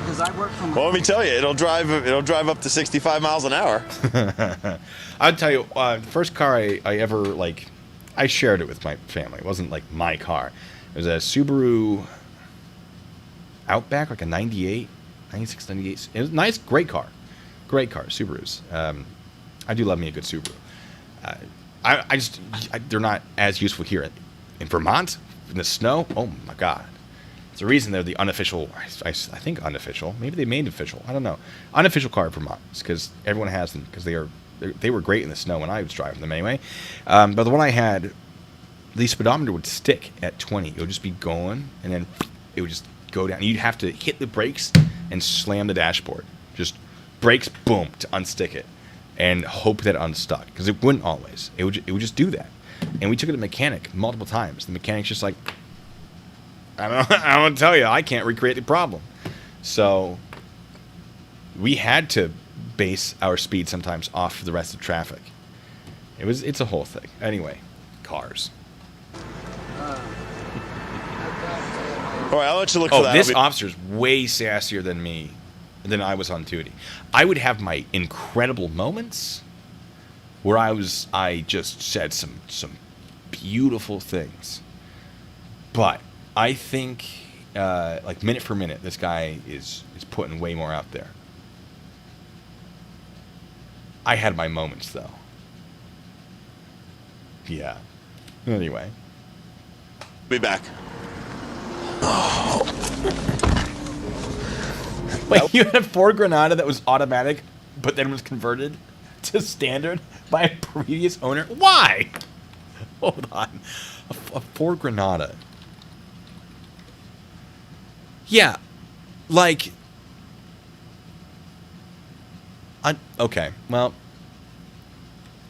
because I work from. Well, let me tell you, it'll drive up to 65 miles an hour. I'll tell you, the first car I ever, I shared it with my family. It wasn't, my car. It was a Subaru Outback, like a 98, 96, 98. It was a nice, great car. Great car, Subarus. I do love me a good Subaru. They're not as useful here in Vermont in the snow. Oh my God! It's the reason they're the unofficial. I think unofficial. Maybe they made official. I don't know. Unofficial car of Vermont. It's because everyone has them because they were great in the snow when I was driving them anyway. But the one I had, the speedometer would stick at 20. It would just be going, and then it would just go down. You'd have to hit the brakes and slam the dashboard. Just brakes, boom, to unstick it. And hope that it unstuck, because it wouldn't always. It would just do that. And we took it to the mechanic multiple times. The mechanic's just like, I don't tell you, I can't recreate the problem. So we had to base our speed sometimes off the rest of traffic. It's a whole thing. Anyway, cars. All right, I'll let you look for that. This officer's way sassier than me. Than I was on duty. I would have my incredible moments where I just said some beautiful things. But I think minute for minute, this guy is putting way more out there. I had my moments though. Yeah. Anyway. Be back. Wait, you had a Ford Granada that was automatic, but then was converted to standard by a previous owner? Why? Hold on. A Ford Granada. Yeah, okay, well,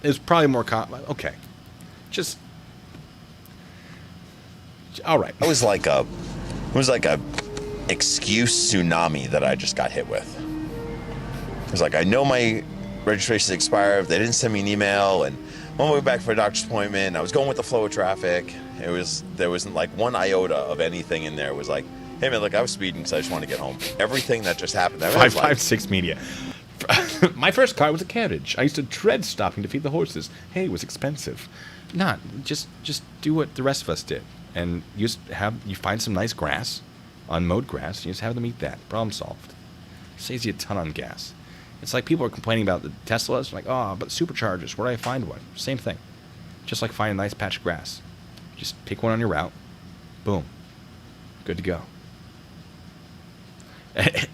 it's probably more okay. Just, all right. It was like a excuse tsunami that I just got hit with. It was like, I know my registration's expired. They didn't send me an email, and when we went back for a doctor's appointment, I was going with the flow of traffic. There wasn't like one iota of anything in there. It was like, hey man, look, I was speeding because I just wanted to get home. Everything that just happened. 556 Media. My first car was a carriage. I used to dread stopping to feed the horses. Hey, it was expensive. Just do what the rest of us did, and you find some nice grass. Unmowed grass, and you just have them eat that. Problem solved. Saves you a ton on gas. It's like people are complaining about the Teslas, like, but superchargers, where do I find one? Same thing. Just like find a nice patch of grass. Just pick one on your route. Boom. Good to go.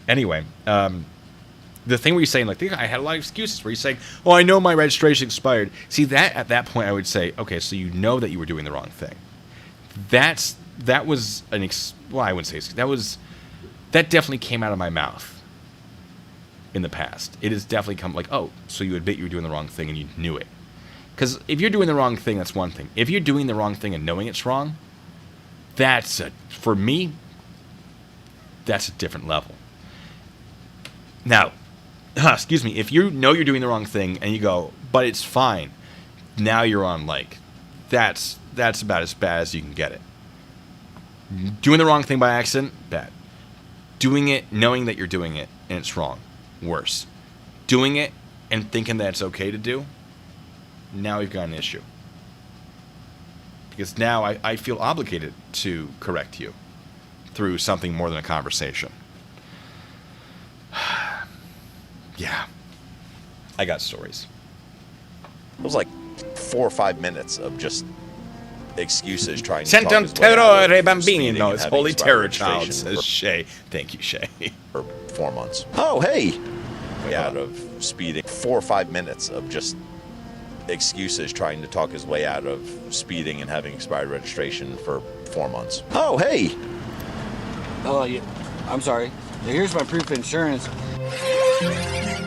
Anyway, the thing where you're saying, I had a lot of excuses where you're saying, I know my registration expired. See, at that point I would say, okay, so you know that you were doing the wrong thing. That was I wouldn't say that definitely came out of my mouth in the past. It has definitely come so you admit you were doing the wrong thing and you knew it. Because if you're doing the wrong thing, that's one thing. If you're doing the wrong thing and knowing it's wrong, for me, that's a different level. Now, excuse me, if you know you're doing the wrong thing and you go, but it's fine, now you're on like, that's about as bad as you can get it. Doing the wrong thing by accident, bad. Doing it knowing that you're doing it and it's wrong, worse. Doing it and thinking that it's okay to do, now we've got an issue. Because now I feel obligated to correct you through something more than a conversation. Yeah. I got stories. It was like 4 or 5 minutes of just excuses trying to talk his way out Sent'Terrore of Bambino. speeding It's and having Holy expired Terror Child, registration says Shay. Thank you, Shay. for 4 months. Oh, hey! Way out of speeding. 4 or 5 minutes of just excuses trying to talk his way out of speeding and having expired registration for 4 months. Oh, hey! Oh, yeah. I'm sorry. Here's my proof of insurance.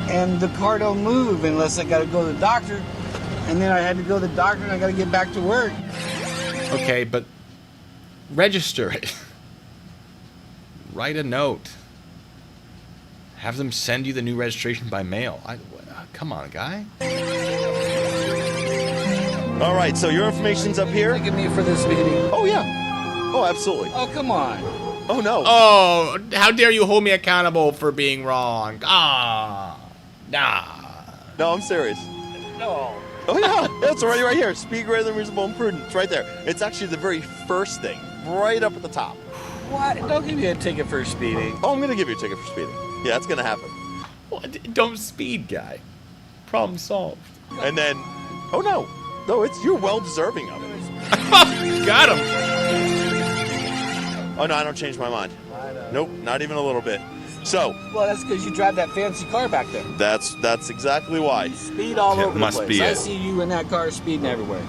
And the car don't move unless I got to go to the doctor. And then I had to go to the doctor and I got to get back to work. Okay, but register it. Write a note. Have them send you the new registration by mail. Come on, guy. All right, so your information's up here? Look at me for this meeting. Oh, yeah. Oh, absolutely. Oh, come on. Oh, no. Oh, how dare you hold me accountable for being wrong? Nah. No, I'm serious. No. Oh, yeah. It's already right here. Speed greater than reasonable and prudent. It's right there. It's actually the very first thing, right up at the top. What? Don't give me a ticket for speeding. Oh, I'm going to give you a ticket for speeding. Yeah, it's going to happen. What? Don't speed, guy. Problem solved. And then, oh, no. No, you're well deserving of it. Got him. Oh, no, I don't change my mind. Nope, not even a little bit. So, Well, that's because you drive that fancy car back there. that's exactly why. Speed all It over the must place. be I it. see you in that car speeding everywhere.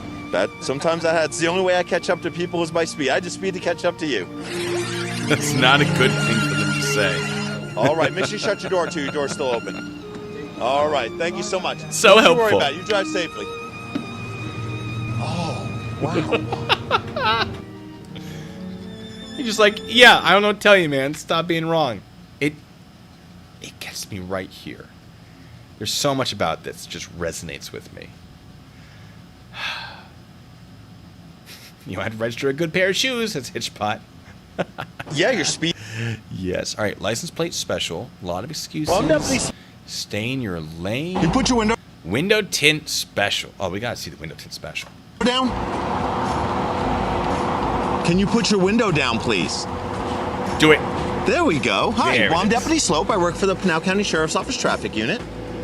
Sometimes it's the only way I catch up to people is by speed. I just speed to catch up to you. That's not a good thing for them to say. All right, make sure you shut your door too. Your door's still open. All right, thank you so much. So Don't helpful. worry about it. You drive safely. Oh, wow. You're just like, yeah, I don't know what to tell you, man. Stop being wrong. It gets me right here. There's so much about this that just resonates with me. You know, I'd register a good pair of shoes. That's Hitchpot. Yeah, your speed. Yes. All right. License plate special. A lot of excuses. Well, I'm definitely- Stay in your lane. You put your window Window tint special. Oh, we gotta see the window tint special. down. Can you put your window down, please? Do it. There we go. Hi, There it well, I'm is. Deputy Slope. I work for the Pinal County Sheriff's Office Traffic Unit.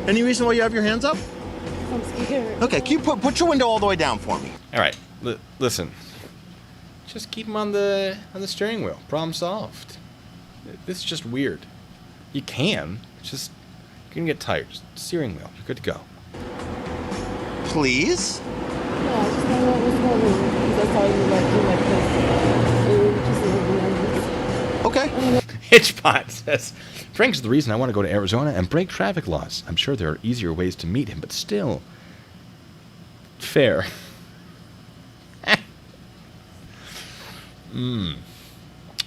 Any reason why you have your hands up? I'm scared. Okay, can you put your window all the way down for me? All right. Listen. Just keep them on the steering wheel. Problem solved. This is just weird. You can. It's just you're gonna get tired. Just steering wheel. You're good to go. Please? Yeah, I just don't know what's going on. Because that's all you like do like this. And you just live in numbers. Okay. Hitchpot says, Frank's the reason I want to go to Arizona and break traffic laws. I'm sure there are easier ways to meet him, but still. Fair.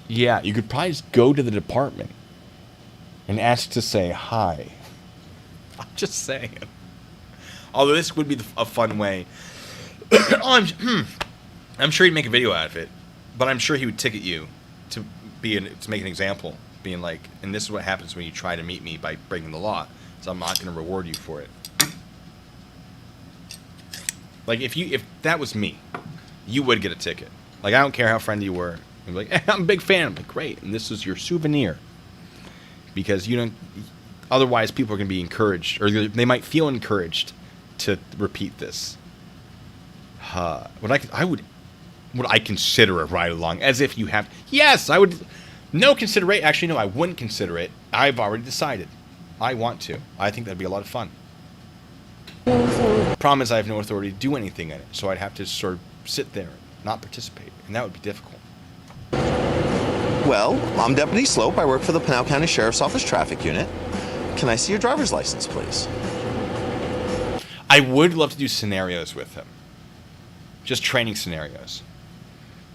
Yeah, you could probably just go to the department and ask to say hi. I'm just saying. Although this would be a fun way. I'm sure he'd make a video out of it, but I'm sure he would ticket you to make an example, being like, and this is what happens when you try to meet me by breaking the law. So I'm not going to reward you for it. Like if that was me, you would get a ticket. Like I don't care how friendly you were. You'd be like, I'm a big fan. I'm like, great, and this is your souvenir. Because you don't. Otherwise, people are going to be encouraged, or they might feel encouraged to repeat this. Would I consider a ride along as if you have? Yes, I would. No considerate. Actually, no, I wouldn't consider it. I've already decided. I want to. I think that'd be a lot of fun. Problem is, I have no authority to do anything in it, so I'd have to sort of sit there, and not participate, and that would be difficult. Well, I'm Deputy Slope. I work for the Pinal County Sheriff's Office Traffic Unit. Can I see your driver's license, please? I would love to do scenarios with him. Just training scenarios.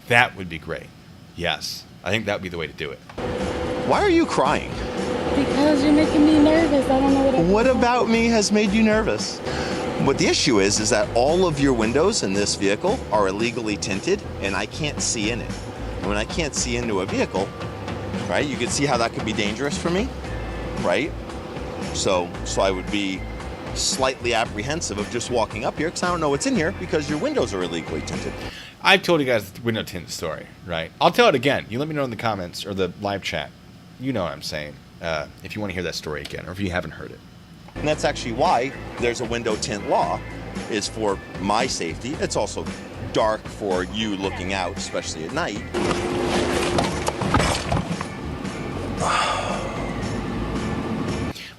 That would be great. Yes. I think that would be the way to do it. Why are you crying? Because you're making me nervous. I don't know what I'm What about me has made you nervous? What the issue is that all of your windows in this vehicle are illegally tinted, and I can't see in it. And when I can't see into a vehicle, right, you can see how that could be dangerous for me, right? So I would be slightly apprehensive of just walking up here because I don't know what's in here because your windows are illegally tinted. I've told you guys the window tint story, right? I'll tell it again. You let me know in the comments or the live chat. You know what I'm saying. If you want to hear that story again or if you haven't heard it. And that's actually why there's a window tint law, is for my safety. It's also dark for you looking out, especially at night.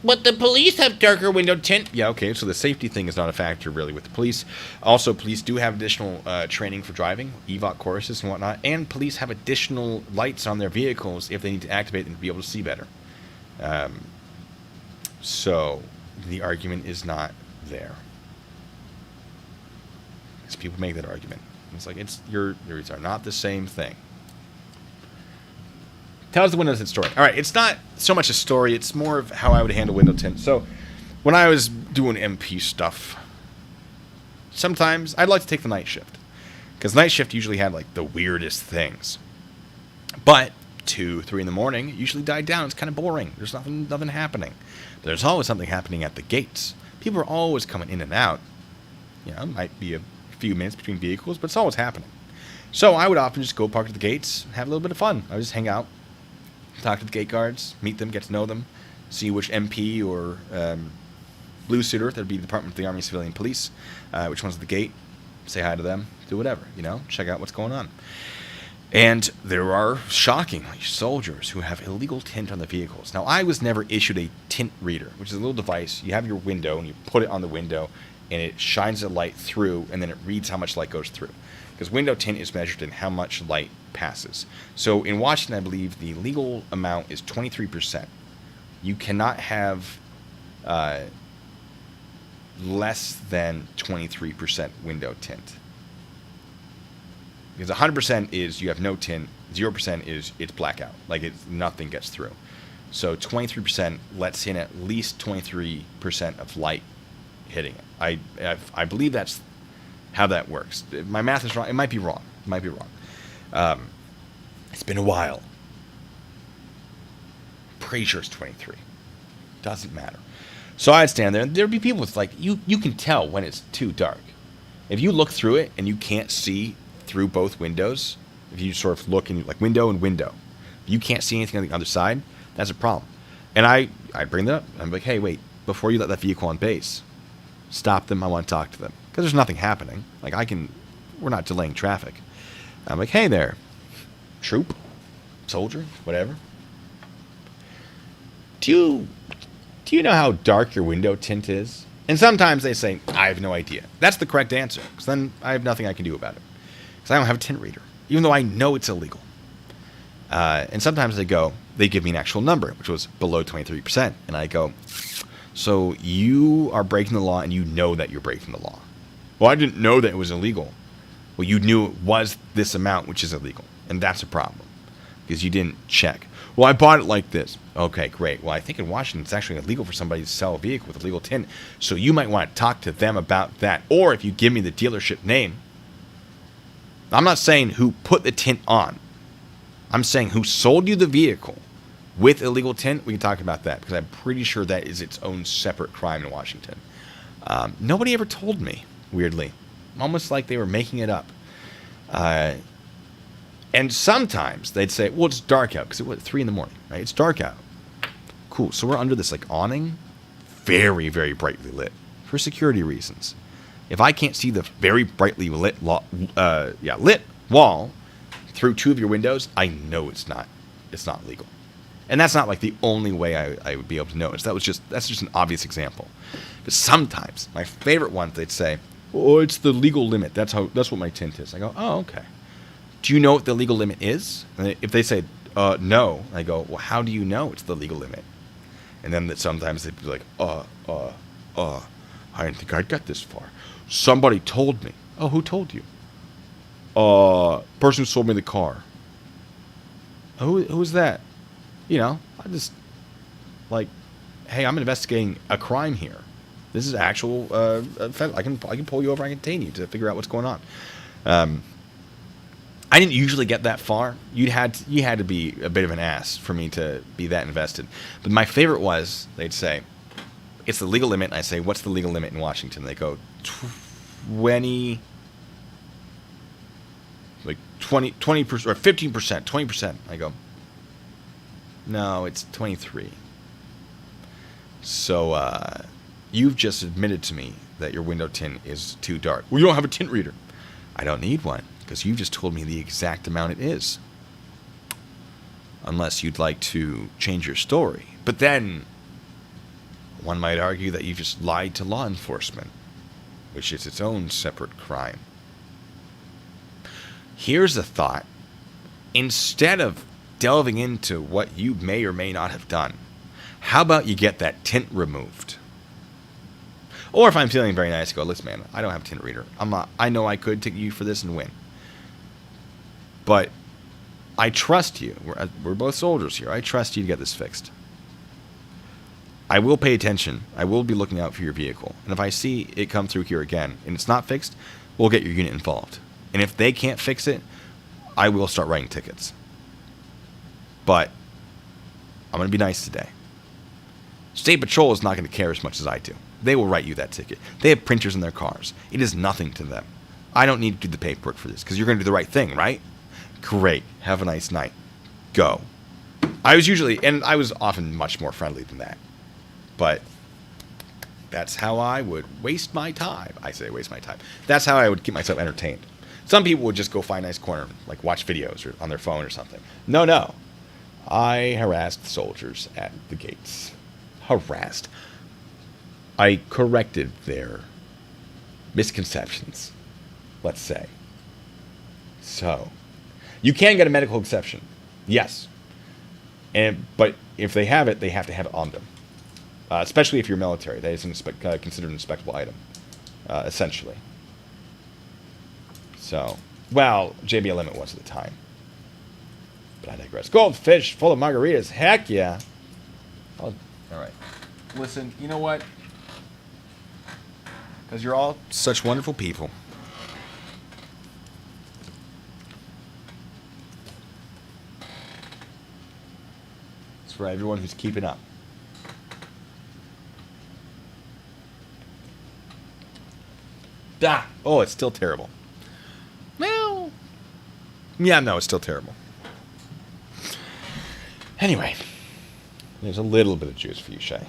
But the police have darker window tint. Yeah, okay, so the safety thing is not a factor really with the police. Also, police do have additional training for driving, EVOC courses and whatnot, and police have additional lights on their vehicles if they need to activate them to be able to see better. So the argument is not there. Because people make that argument. It's like, yours are not the same thing. Tell us the window tint story. All right, it's not so much a story. It's more of how I would handle window tint. So when I was doing MP stuff, sometimes I'd like to take the night shift. Because night shift usually had, like, the weirdest things. But 2, 3 in the morning, it usually died down. It's kind of boring. There's nothing happening. There's always something happening at the gates. People are always coming in and out. You know, it might be a few minutes between vehicles, but it's always happening. So I would often just go park at the gates, have a little bit of fun. I would just hang out, talk to the gate guards, meet them, get to know them, see which MP or blue suitor, that would be the Department of the Army Civilian Police, which one's at the gate, say hi to them, do whatever, you know, check out what's going on. And there are shockingly soldiers who have illegal tint on the vehicles. Now, I was never issued a tint reader, which is a little device. You have your window, and you put it on the window, and it shines the light through, and then it reads how much light goes through. Because window tint is measured in how much light passes. So in Washington, I believe the legal amount is 23%. You cannot have less than 23% window tint. Because 100% is you have no tint, 0% is it's blackout. Like nothing gets through. So 23% lets in at least 23% of light hitting it. I believe that's how that works. My math is wrong. It might be wrong. It's been a while. Pretty sure it's 23. Doesn't matter. So I'd stand there, and there'd be people with, like, you can tell when it's too dark. If you look through it and you can't see through both windows, if you sort of look in, like, window and window, if you can't see anything on the other side, that's a problem. And I bring that up. I'm like, hey, wait, before you let that vehicle on base, stop them. I want to talk to them. Because there's nothing happening. Like, we're not delaying traffic. I'm like, hey there, troop, soldier, whatever. Do you know how dark your window tint is? And sometimes they say, I have no idea. That's the correct answer, because then I have nothing I can do about it. Because I don't have a tint reader, even though I know it's illegal. And sometimes they give me an actual number, which was below 23%. And I go, so you are breaking the law and you know that you're breaking the law. Well, I didn't know that it was illegal. Well, you knew it was this amount, which is illegal. And that's a problem, because you didn't check. Well, I bought it like this. Okay, great. Well, I think in Washington it's actually illegal for somebody to sell a vehicle with a legal tint. So you might want to talk to them about that. Or if you give me the dealership name. I'm not saying who put the tint on. I'm saying who sold you the vehicle with illegal tint. We can talk about that, because I'm pretty sure that is its own separate crime in Washington. Nobody ever told me, weirdly. Almost like they were making it up. And sometimes they'd say, well, it's dark out, because it was 3 in the morning, right? It's dark out. Cool. So we're under this, like, awning, very, very brightly lit for security reasons. If I can't see the very brightly lit wall through 2 of your windows, I know it's not legal. And that's not, like, the only way I would be able to know it. That's just an obvious example. But sometimes, my favorite ones, they'd say, oh, it's the legal limit. That's what my tint is. I go, oh, okay. Do you know what the legal limit is? And if they say, no, I go, well, how do you know it's the legal limit? And then sometimes they'd be like, I didn't think I'd get this far. Somebody told me. Oh, who told you? Person who sold me the car. Who was that? You know, Like, hey, I'm investigating a crime here. This is actual. I can pull you over. I can detain you to figure out what's going on. I didn't usually get that far. You had to be a bit of an ass for me to be that invested. But my favorite was they'd say, "It's the legal limit." And I say, "What's the legal limit in Washington?" They go, 20%, like 20% or 15%, 20%. I go, no, it's 23. So you've just admitted to me that your window tint is too dark. Well, you don't have a tint reader. I don't need one because you've just told me the exact amount it is. Unless you'd like to change your story. But then one might argue that you've just lied to law enforcement, which is its own separate crime. Here's a thought. Instead of delving into what you may or may not have done, how about you get that tint removed? Or if I'm feeling very nice, go, listen, man, I don't have a tint reader. I know I could take you for this and win. But I trust you. We're both soldiers here. I trust you to get this fixed. I will pay attention. I will be looking out for your vehicle. And if I see it come through here again and it's not fixed, we'll get your unit involved. And if they can't fix it, I will start writing tickets. But I'm going to be nice today. State Patrol is not going to care as much as I do. They will write you that ticket. They have printers in their cars. It is nothing to them. I don't need to do the paperwork for this because you're going to do the right thing, right? Great. Have a nice night. Go. I was often much more friendly than that. But that's how I would waste my time. I say waste my time. That's how I would keep myself entertained. Some people would just go find a nice corner, like watch videos or on their phone or something. No. I harassed soldiers at the gates. Harassed. I corrected their misconceptions, let's say. So, you can get a medical exception. Yes. But if they have it, they have to have it on them. Especially if you're military. That is considered an inspectable item, essentially. So, well, JBL limit was at the time. But I digress. Goldfish full of margaritas. Heck yeah. All right. Listen, you know what? Because you're all such wonderful people. It's for everyone who's keeping up. Oh, it's still terrible. Well, yeah, no, it's still terrible. Anyway, there's a little bit of juice for you, Shay.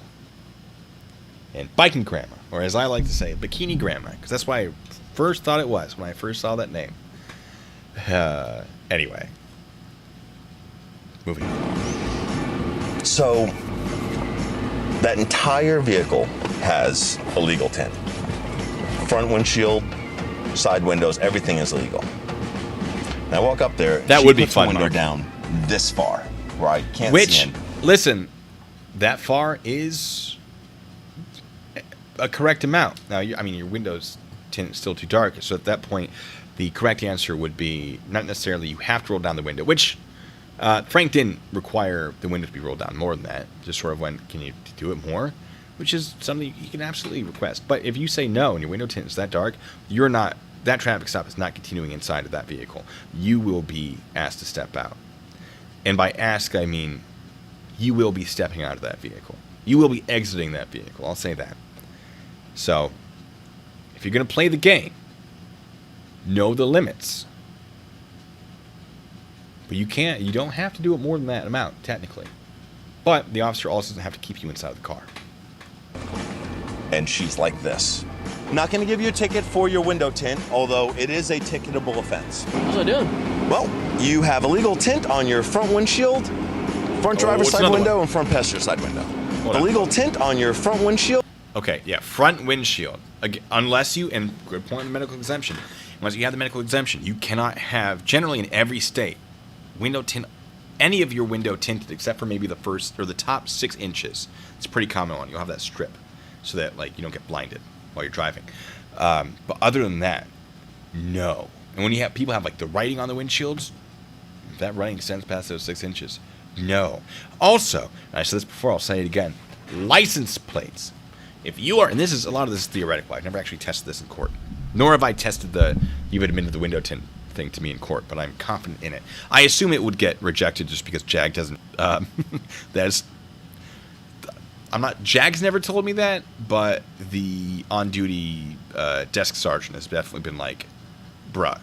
And biking grandma, or as I like to say, bikini grandma, because that's why I first thought it was when I first saw that name. Anyway, moving on. So, that entire vehicle has illegal tint. Front windshield, side windows, everything is illegal. And I walk up there. That would be fun, the window Mark. down this far, where I can't see Which, in. listen, that far is a correct amount. Now, your windows tint is still too dark, so at that point, the correct answer would be not necessarily you have to roll down the window, which Frank didn't require the window to be rolled down more than that. Just sort of went, can you do it more? Which is something you can absolutely request. But if you say no and your window tint is that dark, that traffic stop is not continuing inside of that vehicle. You will be asked to step out. And by ask, I mean you will be stepping out of that vehicle. You will be exiting that vehicle. I'll say that. So, if you're going to play the game, know the limits. But you don't have to do it more than that amount, technically. But the officer also doesn't have to keep you inside of the car. And she's like this. Not going to give you a ticket for your window tint, although it is a ticketable offense. What's I doing? Well, you have illegal tint on your front windshield, front driver's side window, and front passenger side window. Illegal tint on your front windshield. Okay, yeah, front windshield. Again, unless you, and good point on the medical exemption, unless you have the medical exemption, you cannot have, generally in every state, window tint, any of your window tinted except for maybe the first, or the top 6 inches. It's a pretty common one. You'll have that strip so that, like, you don't get blinded while you're driving. But other than that, no. And when you have people have, like, the writing on the windshields, if that writing extends past those 6 inches, No. Also, and I said this before, I'll say it again, license plates. If you are, and this is, a lot of this is theoretical, I've never actually tested this in court, nor have I tested you've admitted the window tint thing to me in court, but I'm confident in it. I assume it would get rejected just because JAG doesn't, JAG's never told me that, but the on-duty desk sergeant has definitely been like, bruh,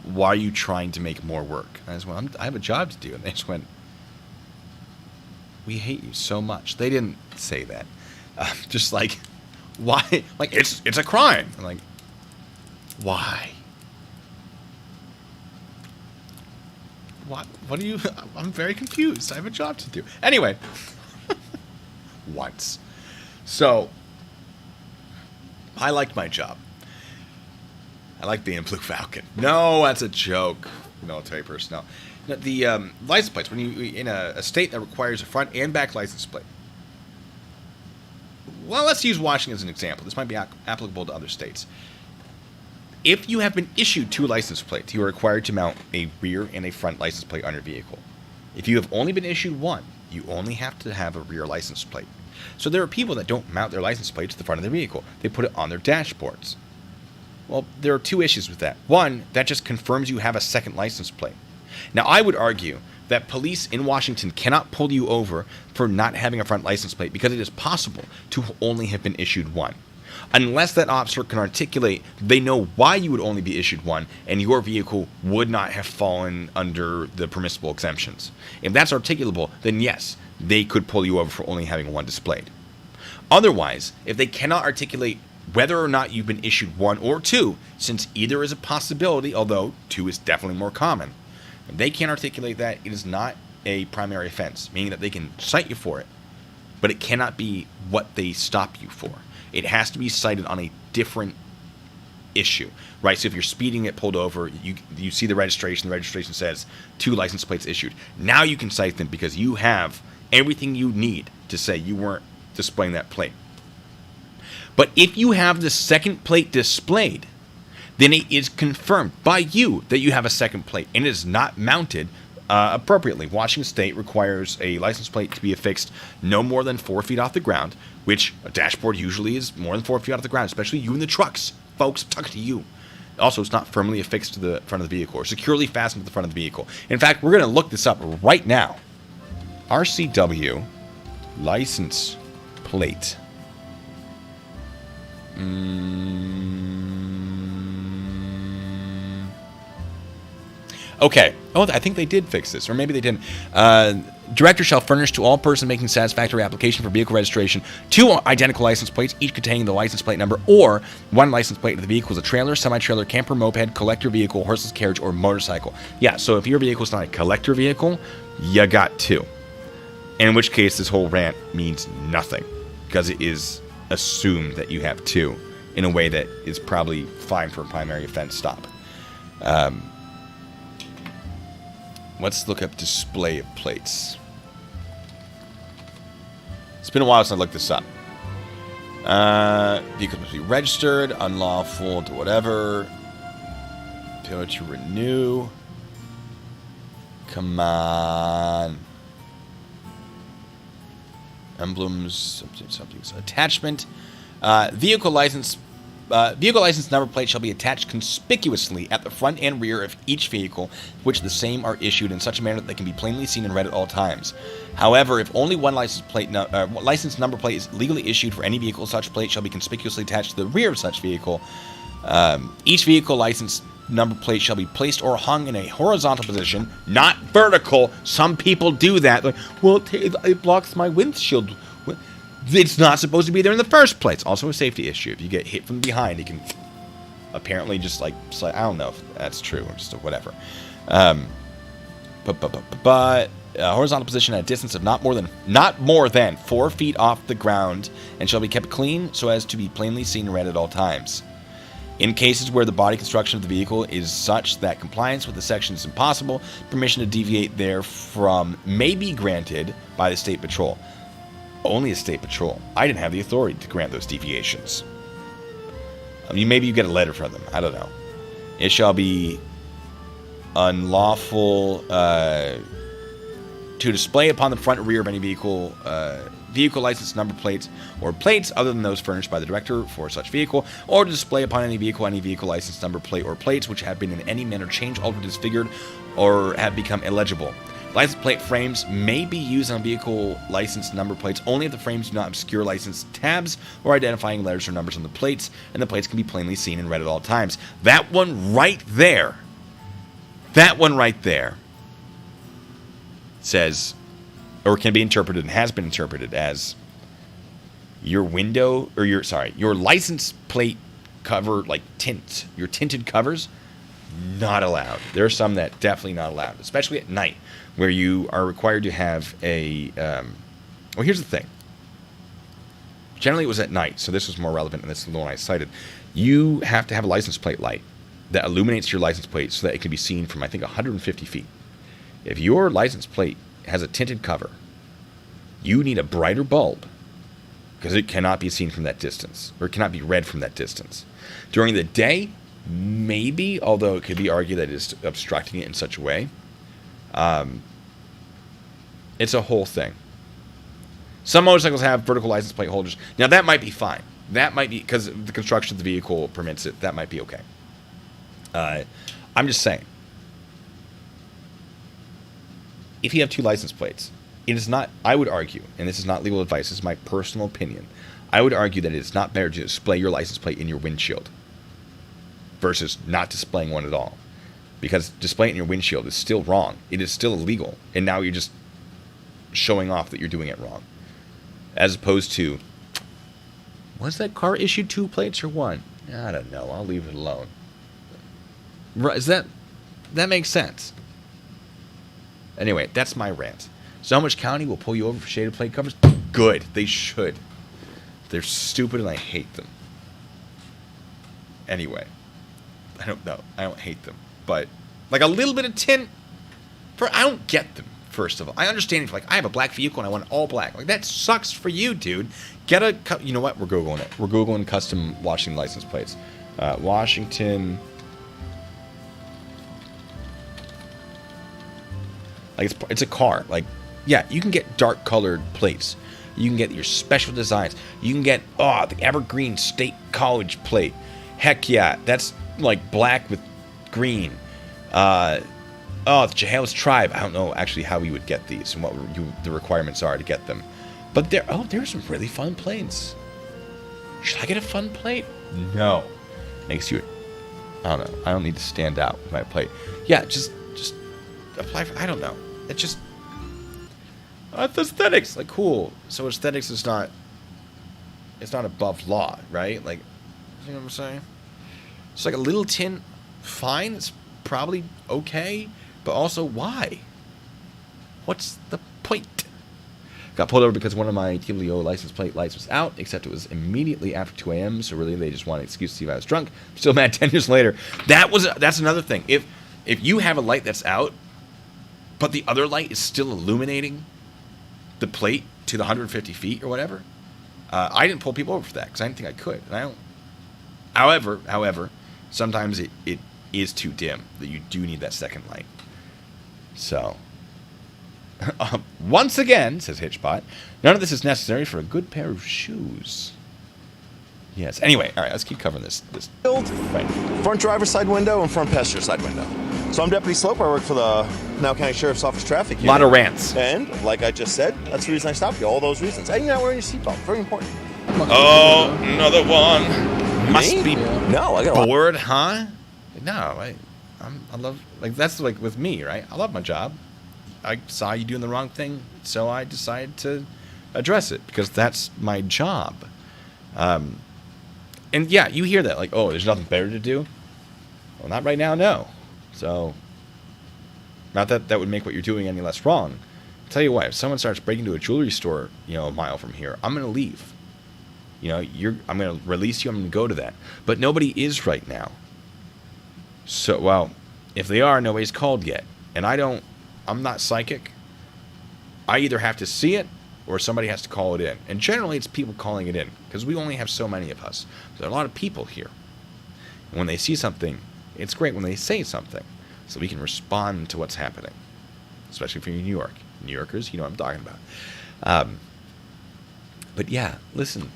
why are you trying to make more work? And I just went, I have a job to do. And they just went, we hate you so much. They didn't say that. Just like, why? Like, it's a crime. I'm like, why? What are you? I'm very confused. I have a job to do. Anyway, once. So, I liked my job. I like being a Blue Falcon. No, that's a joke. Military personnel. No, the license plates, when you in a state that requires a front and back license plate. Well, let's use Washington as an example. This might be applicable to other states. If you have been issued 2 license plates, you are required to mount a rear and a front license plate on your vehicle. If you have only been issued 1, you only have to have a rear license plate. So there are people that don't mount their license plate to the front of their vehicle. They put it on their dashboards. Well, there are 2 issues with that. One, that just confirms you have a second license plate. Now, I would argue that police in Washington cannot pull you over for not having a front license plate because it is possible to only have been issued 1. Unless that officer can articulate, they know why you would only be issued 1, and your vehicle would not have fallen under the permissible exemptions. If that's articulable, then yes, they could pull you over for only having 1 displayed. Otherwise, if they cannot articulate whether or not you've been issued 1 or 2, since either is a possibility, although 2 is definitely more common, if they can't articulate that, it is not a primary offense, meaning that they can cite you for it, but it cannot be what they stop you for. It has to be cited on a different issue, right? So if you're speeding, get pulled over, you see the registration says 2 license plates issued. Now you can cite them because you have everything you need to say you weren't displaying that plate. But if you have the second plate displayed, then it is confirmed by you that you have a second plate and it is not mounted appropriately. Washington State requires a license plate to be affixed no more than 4 feet off the ground, which a dashboard usually is more than 4 feet off the ground, especially you in the trucks. Folks, I'm talking to you. Also, it's not firmly affixed to the front of the vehicle or securely fastened to the front of the vehicle. In fact, we're going to look this up right now. RCW license plate. Okay. Oh, I think they did fix this, or maybe they didn't. Director shall furnish to all person making satisfactory application for vehicle registration 2 identical license plates, each containing the license plate number or 1 license plate of the vehicle is a trailer, semi-trailer, camper, moped, collector vehicle, horseless carriage, or motorcycle. Yeah, so if your vehicle is not a collector vehicle, you got 2. In which case, this whole rant means nothing, because it is assumed that you have 2 in a way that is probably fine for a primary offense stop. Let's look up display of plates. It's been a while since I looked this up. Vehicle must be registered, unlawful to whatever. Failure to renew. Come on. Emblems, something's attachment. Vehicle license number plate shall be attached conspicuously at the front and rear of each vehicle, which the same are issued in such a manner that they can be plainly seen and read at all times. However, if only 1 license number plate is legally issued for any vehicle, such plate shall be conspicuously attached to the rear of such vehicle. Each vehicle license number plate shall be placed or hung in a horizontal position, not vertical. Some people do that. Like, well, it blocks my windshield. It's not supposed to be there in the first place. Also a safety issue. If you get hit from behind, it can apparently just like I don't know if that's true or just whatever. But horizontal position at a distance of not more than 4 feet off the ground and shall be kept clean so as to be plainly seen and read at all times. In cases where the body construction of the vehicle is such that compliance with the section is impossible, permission to deviate therefrom may be granted by the State Patrol. Only a State Patrol. I didn't have the authority to grant those deviations. I mean, maybe you get a letter from them. I don't know. It shall be unlawful to display upon the front or rear of any vehicle, vehicle license number plates or plates other than those furnished by the director for such vehicle, or to display upon any vehicle license number plate or plates which have been in any manner changed, altered, disfigured, or have become illegible. License plate frames may be used on vehicle license number plates only if the frames do not obscure license tabs or identifying letters or numbers on the plates, and the plates can be plainly seen and read at all times. That one right there says, or can be interpreted and has been interpreted as your window, or your license plate cover, like tint, your tinted covers, not allowed. There are some that definitely not allowed, especially at night, where you are required to have a, well, here's the thing. Generally it was at night, so this was more relevant, and this is the one I cited. You have to have a license plate light that illuminates your license plate so that it can be seen from, I think, 150 feet. If your license plate has a tinted cover, you need a brighter bulb because it cannot be seen from that distance, or it cannot be read from that distance. During the day, maybe, although it could be argued that it's obstructing it in such a way. It's a whole thing. Some motorcycles have vertical license plate holders. Now, that might be fine. That might be, because the construction of the vehicle permits it, that might be okay. I'm just saying, if you have two license plates, it is not, I would argue, and this is not legal advice, this is my personal opinion, I would argue that it is not better to display your license plate in your windshield versus not displaying one at all. Because displaying it in your windshield is still wrong. It is still illegal. And now you're just showing off that you're doing it wrong. As opposed to, was that car issued 2 plates or 1? I don't know. I'll leave it alone. Is that makes sense? Anyway, that's my rant. Snohomish County will pull you over for shaded plate covers? Good. They should. They're stupid and I hate them. Anyway. I don't know. I don't hate them. But, like, a little bit of tint, I don't get them, first of all. I understand if, like, I have a black vehicle and I want it all black. Like, that sucks for you, dude. You know what? We're Googling it. We're Googling custom Washington license plates. Washington. Like, it's a car. Like, yeah, you can get dark colored plates. You can get your special designs. You can get, the Evergreen State College plate. Heck yeah. That's, like, black with green. The Chehalis Tribe. I don't know actually how we would get these and what the requirements are to get them. But there's some really fun plates. Should I get a fun plate? No. Makes you, I don't know. I don't need to stand out with my plate. Yeah, just apply for, I don't know. It's just, it's aesthetics. Like, cool. So aesthetics is not, it's not above law, right? Like, you know what I'm saying? It's like a little tint, fine. It's probably okay. But also, why? What's the point? Got pulled over because one of my TWO license plate lights was out, except it was immediately after 2 a.m., so really they just wanted an excuse to see if I was drunk. I'm still mad 10 years later. That's another thing. If you have a light that's out, but the other light is still illuminating the plate to the 150 feet or whatever, I didn't pull people over for that because I didn't think I could. And I don't. However, sometimes it is too dim that you do need that second light. So, once again, says Hitchbot, none of this is necessary for a good pair of shoes. Yes. Anyway, all right, let's keep covering this. Right. Front driver's side window and front passenger side window. So I'm Deputy Slope. I work for the Pinal County Sheriff's Office Traffic Unit. A lot of rants. And, like I just said, that's the reason I stopped you. All those reasons. And you're not wearing your seatbelt. Very important. Oh, another one. Must be No, I got bored, huh? No, I love, like, that's like with me, right? I love my job. I saw you doing the wrong thing, so I decided to address it because that's my job. And yeah, you hear that, like, oh, there's nothing better to do. Well, not right now, no. So, not that that would make what you're doing any less wrong. I'll tell you what, if someone starts breaking into a jewelry store, a mile from here, I'm going to leave. I'm going to release you, I'm going to go to that. But nobody is right now. So, well, if they are, nobody's called yet. And I'm not psychic. I either have to see it or somebody has to call it in. And generally it's people calling it in because we only have so many of us. There are a lot of people here. And when they see something, it's great when they say something so we can respond to what's happening. Especially if you're in New York. New Yorkers, you know what I'm talking about. But yeah, listen,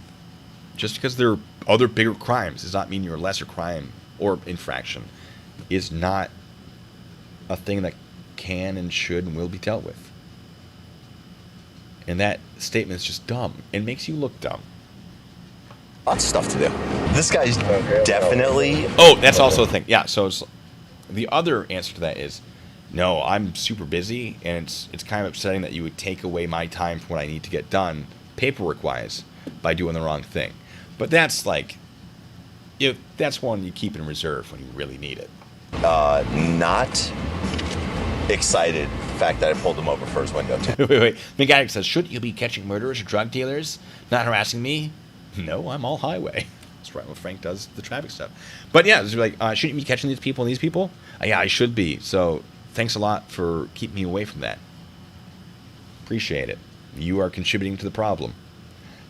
just because there are other bigger crimes does not mean your lesser crime or infraction is not a thing that can and should and will be dealt with. And that statement is just dumb. It makes you look dumb. Lots of stuff to do. This guy's definitely... Oh, that's also a thing. Yeah, so it's, the other answer to that is, no, I'm super busy, and it's kind of upsetting that you would take away my time from what I need to get done, paperwork-wise, by doing the wrong thing. But that's like, that's one you keep in reserve when you really need it. Not excited the fact that I pulled him over for his window tint. Wait. Mechanic says, shouldn't you be catching murderers or drug dealers? Not harassing me? No, I'm all highway. That's right when Frank does the traffic stuff. But yeah, it's like, shouldn't you be catching these people and these people? Yeah, I should be. So thanks a lot for keeping me away from that. Appreciate it. You are contributing to the problem.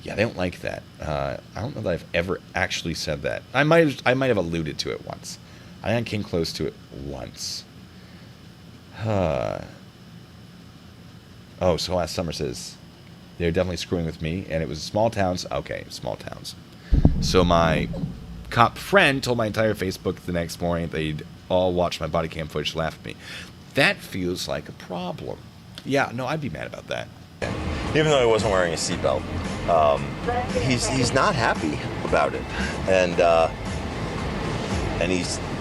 Yeah, they don't like that. I don't know that I've ever actually said that. I might have alluded to it once. I think I came close to it once. Oh, so last summer says they're definitely screwing with me, and it was small towns. Okay, small towns. So my cop friend told my entire Facebook the next morning they'd all watch my body cam footage, laugh at me. That feels like a problem. Yeah, no, I'd be mad about that. Even though he wasn't wearing a seatbelt, he's not happy about it, and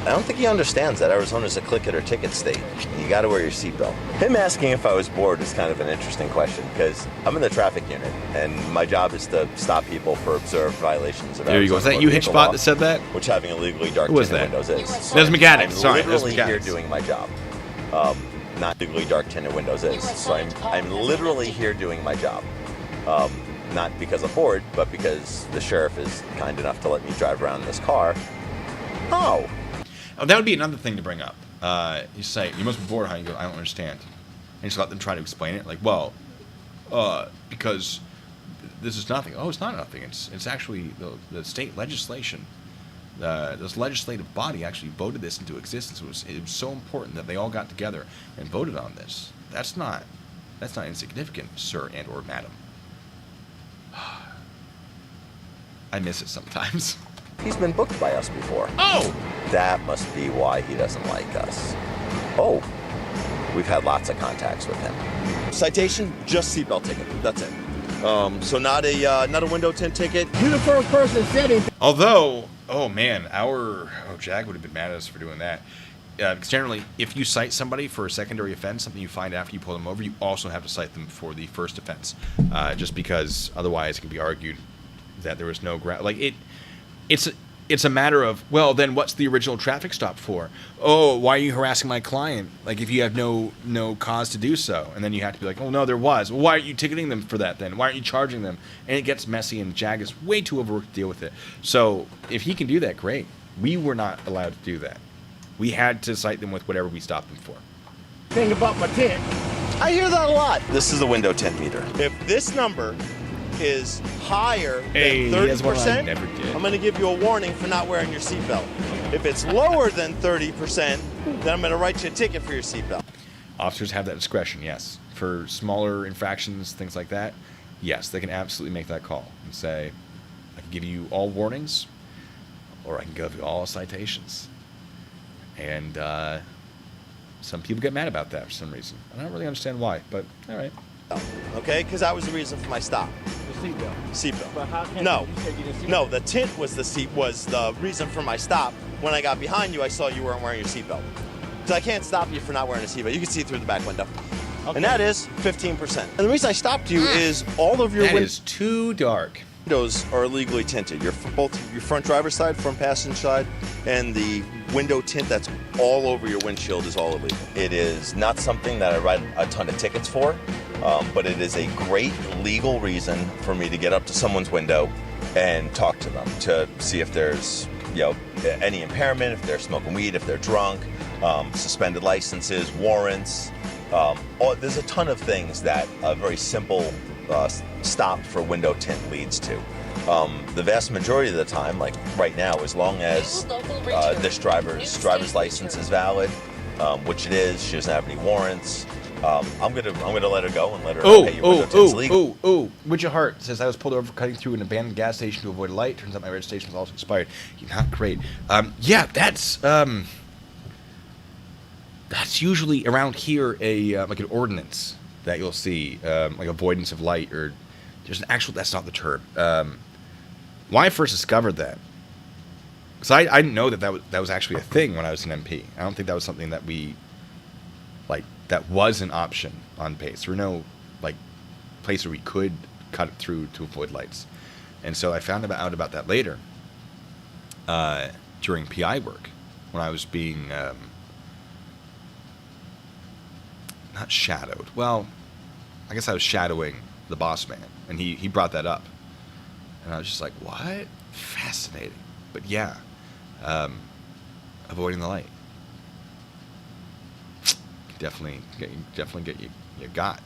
I don't think he understands that Arizona's a click it or ticket state. You got to wear your seatbelt. Him asking if I was bored is kind of an interesting question because I'm in the traffic unit and my job is to stop people for observed violations of There you go. Is that you, Hitchbot, that said that? Which having illegally dark tinted windows is. That's mechanics. I'm Sorry, literally that's here mechanics. doing my job. Not legally dark tinted windows is. So I'm literally here doing my job. Not because I'm bored, but because the sheriff is kind enough to let me drive around in this car. Oh, that would be another thing to bring up. You say, you must be bored, huh? You go, I don't understand. And just let them try to explain it. Like, well, because this is nothing. Oh, it's not nothing. It's actually the state legislation. This legislative body actually voted this into existence. It was so important that they all got together and voted on this. That's not insignificant, sir and or madam. I miss it sometimes. he's been booked by us before. Oh! That must be why he doesn't like us. Oh, we've had lots of contacts with him. Citation, just seatbelt ticket. That's it. So not a window tint ticket. You're the first person that said it. Although, oh man, Jag would have been mad at us for doing that. Because generally, if you cite somebody for a secondary offense, something you find after you pull them over, you also have to cite them for the first offense. Just because otherwise it can be argued that there was no ground. Like it's a matter of, well, then what's the original traffic stop for? Oh, why are you harassing my client? Like if you have no cause to do so, and then you have to be like, oh no, there was. Well, why aren't you ticketing them for that then? Why aren't you charging them? And it gets messy, and Jag is way too overworked to deal with it. So if he can do that, great. We were not allowed to do that. We had to cite them with whatever we stopped them for. Thing about my tint. I hear that a lot. This is a window tint meter. If this number is higher than 30%, I'm going to give you a warning for not wearing your seatbelt. If it's lower than 30%, then I'm going to write you a ticket for your seatbelt. Officers have that discretion, yes. For smaller infractions, things like that, yes, they can absolutely make that call and say, I can give you all warnings, or I can give you all citations. And some people get mad about that for some reason. I don't really understand why, but all right. Okay, because that was the reason for my stop. The seatbelt. Seatbelt. But how can No, you said you didn't see no, the tint was the reason for my stop. When I got behind you, I saw you weren't wearing your seatbelt. So I can't stop you for not wearing a seatbelt. You can see through the back window. Okay. And that is 15%. And the reason I stopped you is all of your That is too dark. windows are illegally tinted. Both your front driver's side, front passenger side, and the window tint that's all over your windshield is all illegal. It is not something that I write a ton of tickets for, but it is a great legal reason for me to get up to someone's window and talk to them to see if there's any impairment, if they're smoking weed, if they're drunk, suspended licenses, warrants. There's a ton of things that a very simple stop for window tint leads to. The vast majority of the time, like right now, as long as this driver's license is valid, which it is, she doesn't have any warrants, I'm gonna let her go and let her know, hey, your window tint's legal. Would your heart says I was pulled over for cutting through an abandoned gas station to avoid a light. Turns out my registration was also expired. You're not great. Yeah, that's usually around here like an ordinance that you'll see, like avoidance of light, or there's an actual. That's not the term. When I first discovered that, because I didn't know that was actually a thing when I was an MP. I don't think that was something that that was an option on Pace. There were no like place where we could cut it through to avoid lights, and so I found out about that later during PI work when I was being not shadowed. Well, I guess I was shadowing the boss man, and he brought that up, and I was just like, what? Fascinating. But yeah, avoiding the light. Definitely get you got.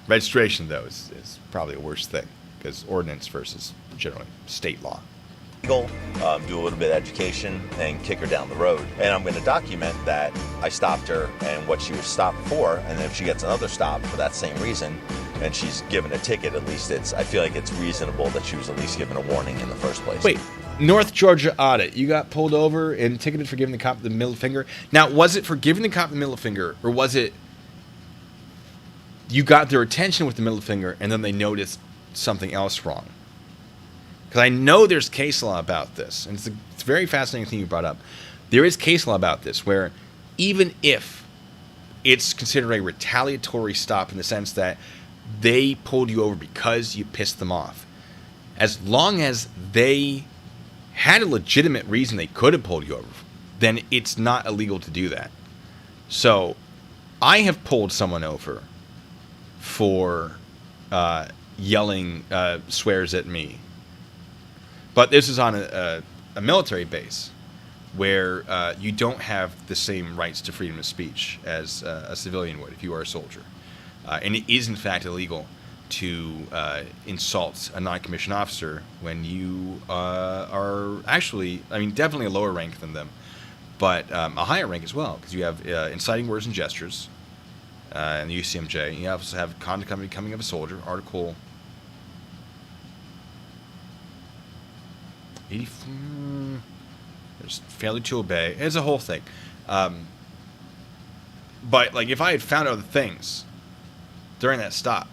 Registration, though, is probably a worse thing, because ordinance versus generally state law. Do a little bit of education and kick her down the road. And I'm going to document that I stopped her and what she was stopped for, and then if she gets another stop for that same reason and she's given a ticket, at least I feel like it's reasonable that she was at least given a warning in the first place. Wait, North Georgia audit. You got pulled over and ticketed for giving the cop the middle finger. Now, was it for giving the cop the middle finger, or was it you got their attention with the middle finger and then they noticed something else wrong? Because I know there's case law about this, and it's a very fascinating thing you brought up. There is case law about this, where even if it's considered a retaliatory stop in the sense that they pulled you over because you pissed them off, as long as they had a legitimate reason they could have pulled you over, then it's not illegal to do that. So I have pulled someone over for yelling swears at me. But this is on a military base where you don't have the same rights to freedom of speech as a civilian would if you are a soldier. And it is, in fact, illegal to insult a non-commissioned officer when you are actually, I mean, definitely a lower rank than them, but a higher rank as well, because you have inciting words and gestures in the UCMJ. You also have conduct becoming of a soldier, Article 80, there's failure to obey. It's a whole thing. But like, if I had found other things during that stop,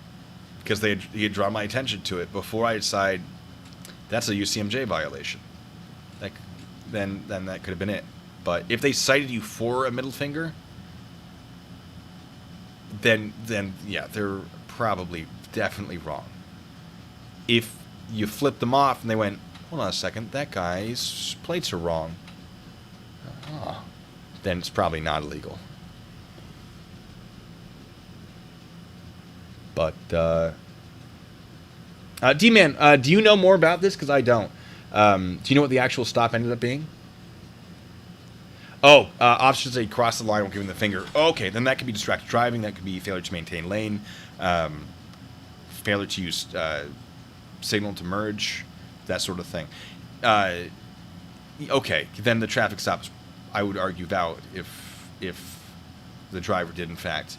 because he had drawn my attention to it before I decide that's a UCMJ violation, then that could have been it. But if they cited you for a middle finger, then yeah, they're probably definitely wrong. If you flipped them off and they went, hold on a second, that guy's plates are wrong, then it's probably not illegal. But D-Man, do you know more about this? Because I don't. Do you know what the actual stop ended up being? Oh, officers say cross the line while giving the finger. Okay, then that could be distracted driving. That could be failure to maintain lane, failure to use signal to merge, that sort of thing. Okay, then the traffic stops, I would argue, valid if the driver did in fact.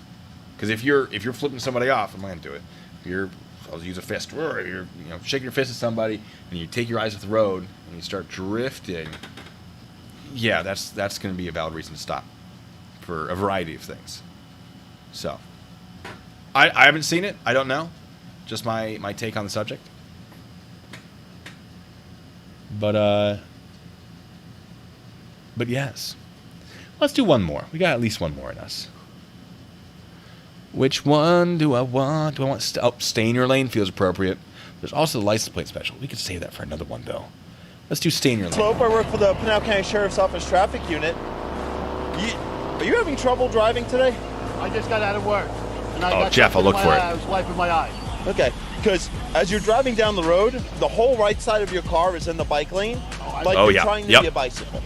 Because if you're flipping somebody off, I'm not gonna do it. If I'll use a fist. You're shaking your fist at somebody and you take your eyes off the road and you start drifting. Yeah, that's going to be a valid reason to stop for a variety of things. So, I haven't seen it. I don't know. Just my take on the subject. But yes. Let's do one more. We got at least one more in us. Which one do I want? Do I want stay in your lane? Feels appropriate. There's also the license plate special. We could save that for another one, though. Let's do stay in your lane. Slope, I work for the Pinal County Sheriff's Office Traffic Unit. Are you having trouble driving today? I just got out of work. And I got Jeff, I'll look for it. I was wiping my eye. Okay, because as you're driving down the road, the whole right side of your car is in the bike lane, like you're trying to be a bicycle.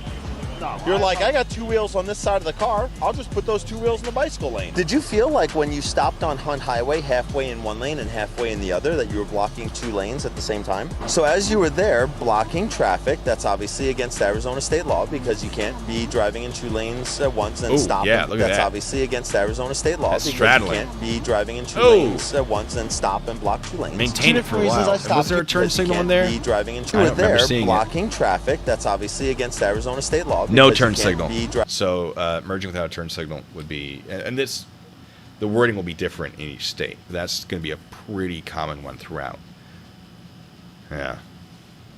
No. You're like, I got two wheels on this side of the car. I'll just put those two wheels in the bicycle lane. Did you feel like when you stopped on Hunt Highway, halfway in one lane and halfway in the other, that you were blocking two lanes at the same time? So as you were there blocking traffic, that's obviously against Arizona state law because you can't be driving in two lanes at once and stop. Yeah, look at that's that. obviously against Arizona state law That's because straddling. you can't be driving in two lanes at once and stop and block two lanes. Maintain it for a while. Was there a turn signal in there? Be driving in two I don't remember there seeing blocking traffic. That's obviously against Arizona state law. No because you turn can't signal. be So merging without a turn signal would be, and this, the wording will be different in each state. That's going to be a pretty common one throughout. Yeah.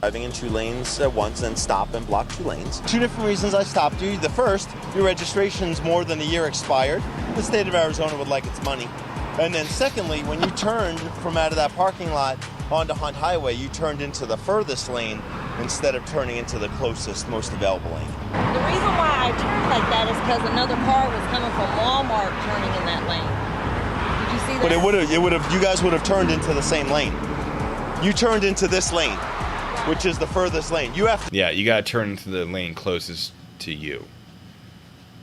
driving in two lanes at once and stop and block two lanes. Two different reasons I stopped you. The first, your registration's more than a year expired. The state of Arizona would like its money. And then secondly, when you turned from out of that parking lot onto Hunt Highway, you turned into the furthest lane instead of turning into the closest, most available lane. The reason why I turned like that is because another car was coming from Walmart turning in that lane. Did you see that? But you guys would have turned into the same lane. You turned into this lane, which is the furthest lane. You have to. Yeah, you got to turn into the lane closest to you.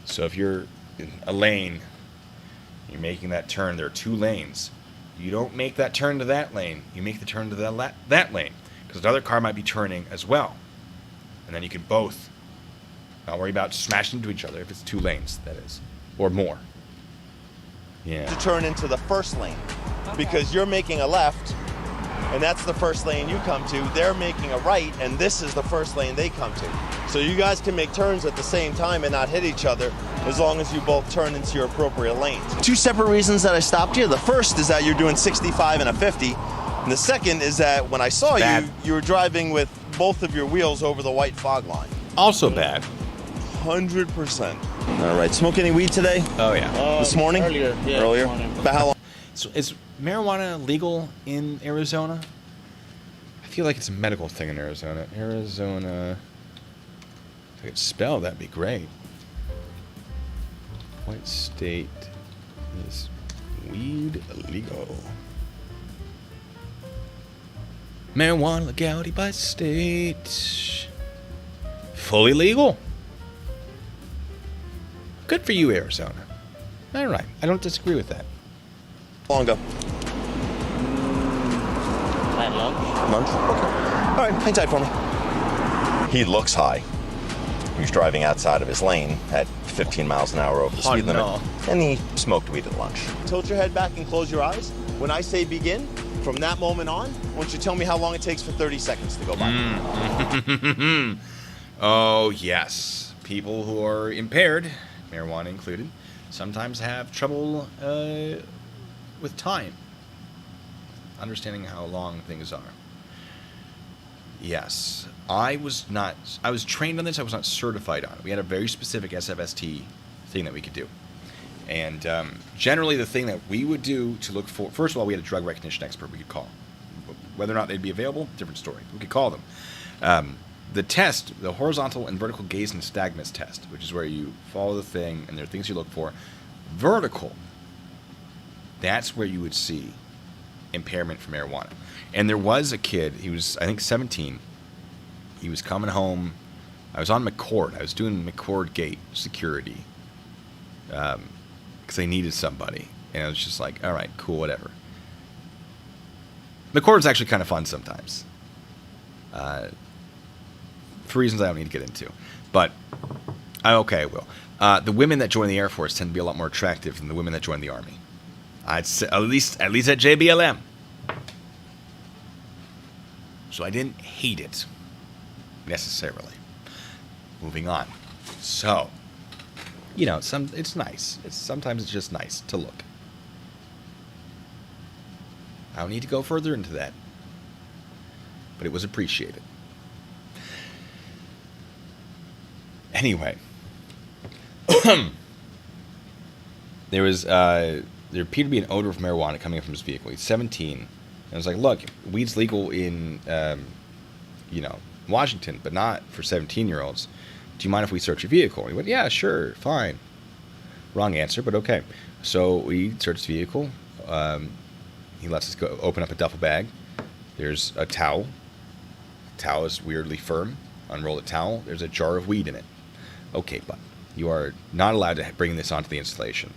So if you're in a lane, you're making that turn, there are two lanes. You don't make that turn to that lane. You make the turn to that lane. Because another car might be turning as well. And then you can both not worry about smashing into each other if it's two lanes, that is. Or more. Yeah. To turn into the first lane because you're making a left and that's the first lane you come to. They're making a right and this is the first lane they come to. So you guys can make turns at the same time and not hit each other as long as you both turn into your appropriate lanes. Two separate reasons that I stopped you. The first is that you're doing 65 and a 50. And the second is that when I saw you, you were driving with both of your wheels over the white fog line. Also bad. 100%. All right. Smoke any weed today? Oh, yeah. This morning? Earlier. Yeah, Earlier? this morning. About how long? So is marijuana legal in Arizona? I feel like it's a medical thing in Arizona. Arizona. If I could spell, that'd be great. What state is weed illegal? Marijuana legality by state. Fully legal. Good for you, Arizona. All right. I don't disagree with that. How long ago? At lunch. Lunch? Okay. All right, hang tight for me. He looks high. He's driving outside of his lane at 15 miles an hour over the speed limit. And he smoked weed at lunch. Tilt your head back and close your eyes. When I say begin, from that moment on, I want you to tell me how long it takes for 30 seconds to go by. Oh, yes. People who are impaired, marijuana included, sometimes have trouble with time. Understanding how long things are. Yes. I was trained on this. I was not certified on it. We had a very specific SFST thing that we could do. And generally the thing that we would do to look for, first of all, we had a drug recognition expert we could call. Whether or not they'd be available, different story. We could call them. The test, the horizontal and vertical gaze nystagmus test, which is where you follow the thing and there are things you look for. Vertical, that's where you would see impairment from marijuana. And there was a kid, he was, I think, 17. He was coming home. I was on McCord. I was doing McCord Gate security because they needed somebody. And I was just like, all right, cool, whatever. McCord's actually kind of fun sometimes. For reasons I don't need to get into. But, okay, I will. The women that join the Air Force tend to be a lot more attractive than the women that join the Army. I'd say, at least at JBLM. So I didn't hate it, necessarily. Moving on. So, you know, it's nice. Sometimes it's just nice to look. I don't need to go further into that. But it was appreciated. Anyway. There appeared to be an odor of marijuana coming from his vehicle. He's 17. And I was like, look, weed's legal in, Washington, but not for 17-year-olds. Do you mind if we search your vehicle? He went, yeah, sure, fine. Wrong answer, but okay. So we searched the vehicle. He lets us go open up a duffel bag. There's a towel. The towel is weirdly firm. Unroll the towel. There's a jar of weed in it. Okay, but you are not allowed to bring this onto the installation.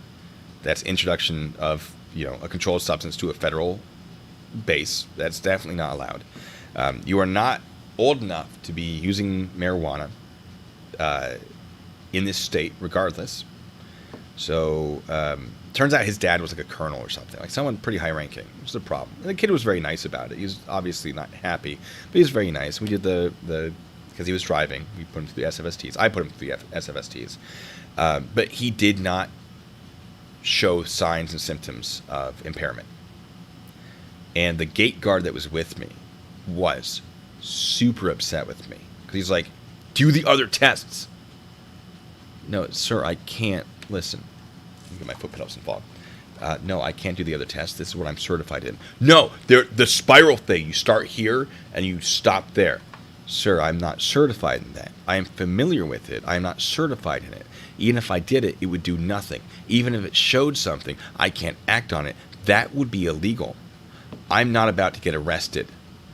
That's introduction of, a controlled substance to a federal base. That's definitely not allowed. You are not old enough to be using marijuana in this state, regardless. So, turns out his dad was like a colonel or something, like someone pretty high ranking, which is a problem. And the kid was very nice about it. He was obviously not happy, but he was very nice. We did because he was driving, we put him through the SFSTs. I put him through the SFSTs. But he did not show signs and symptoms of impairment. And the gate guard that was with me was super upset with me. Because he's like, do the other tests. No, sir, I can't. Listen. Let me get my foot pedals involved. No, I can't do the other tests. This is what I'm certified in. No, the spiral thing. You start here and you stop there. Sir, I'm not certified in that. I am familiar with it. I am not certified in it. Even if I did it, it would do nothing. Even if it showed something, I can't act on it. That would be illegal. I'm not about to get arrested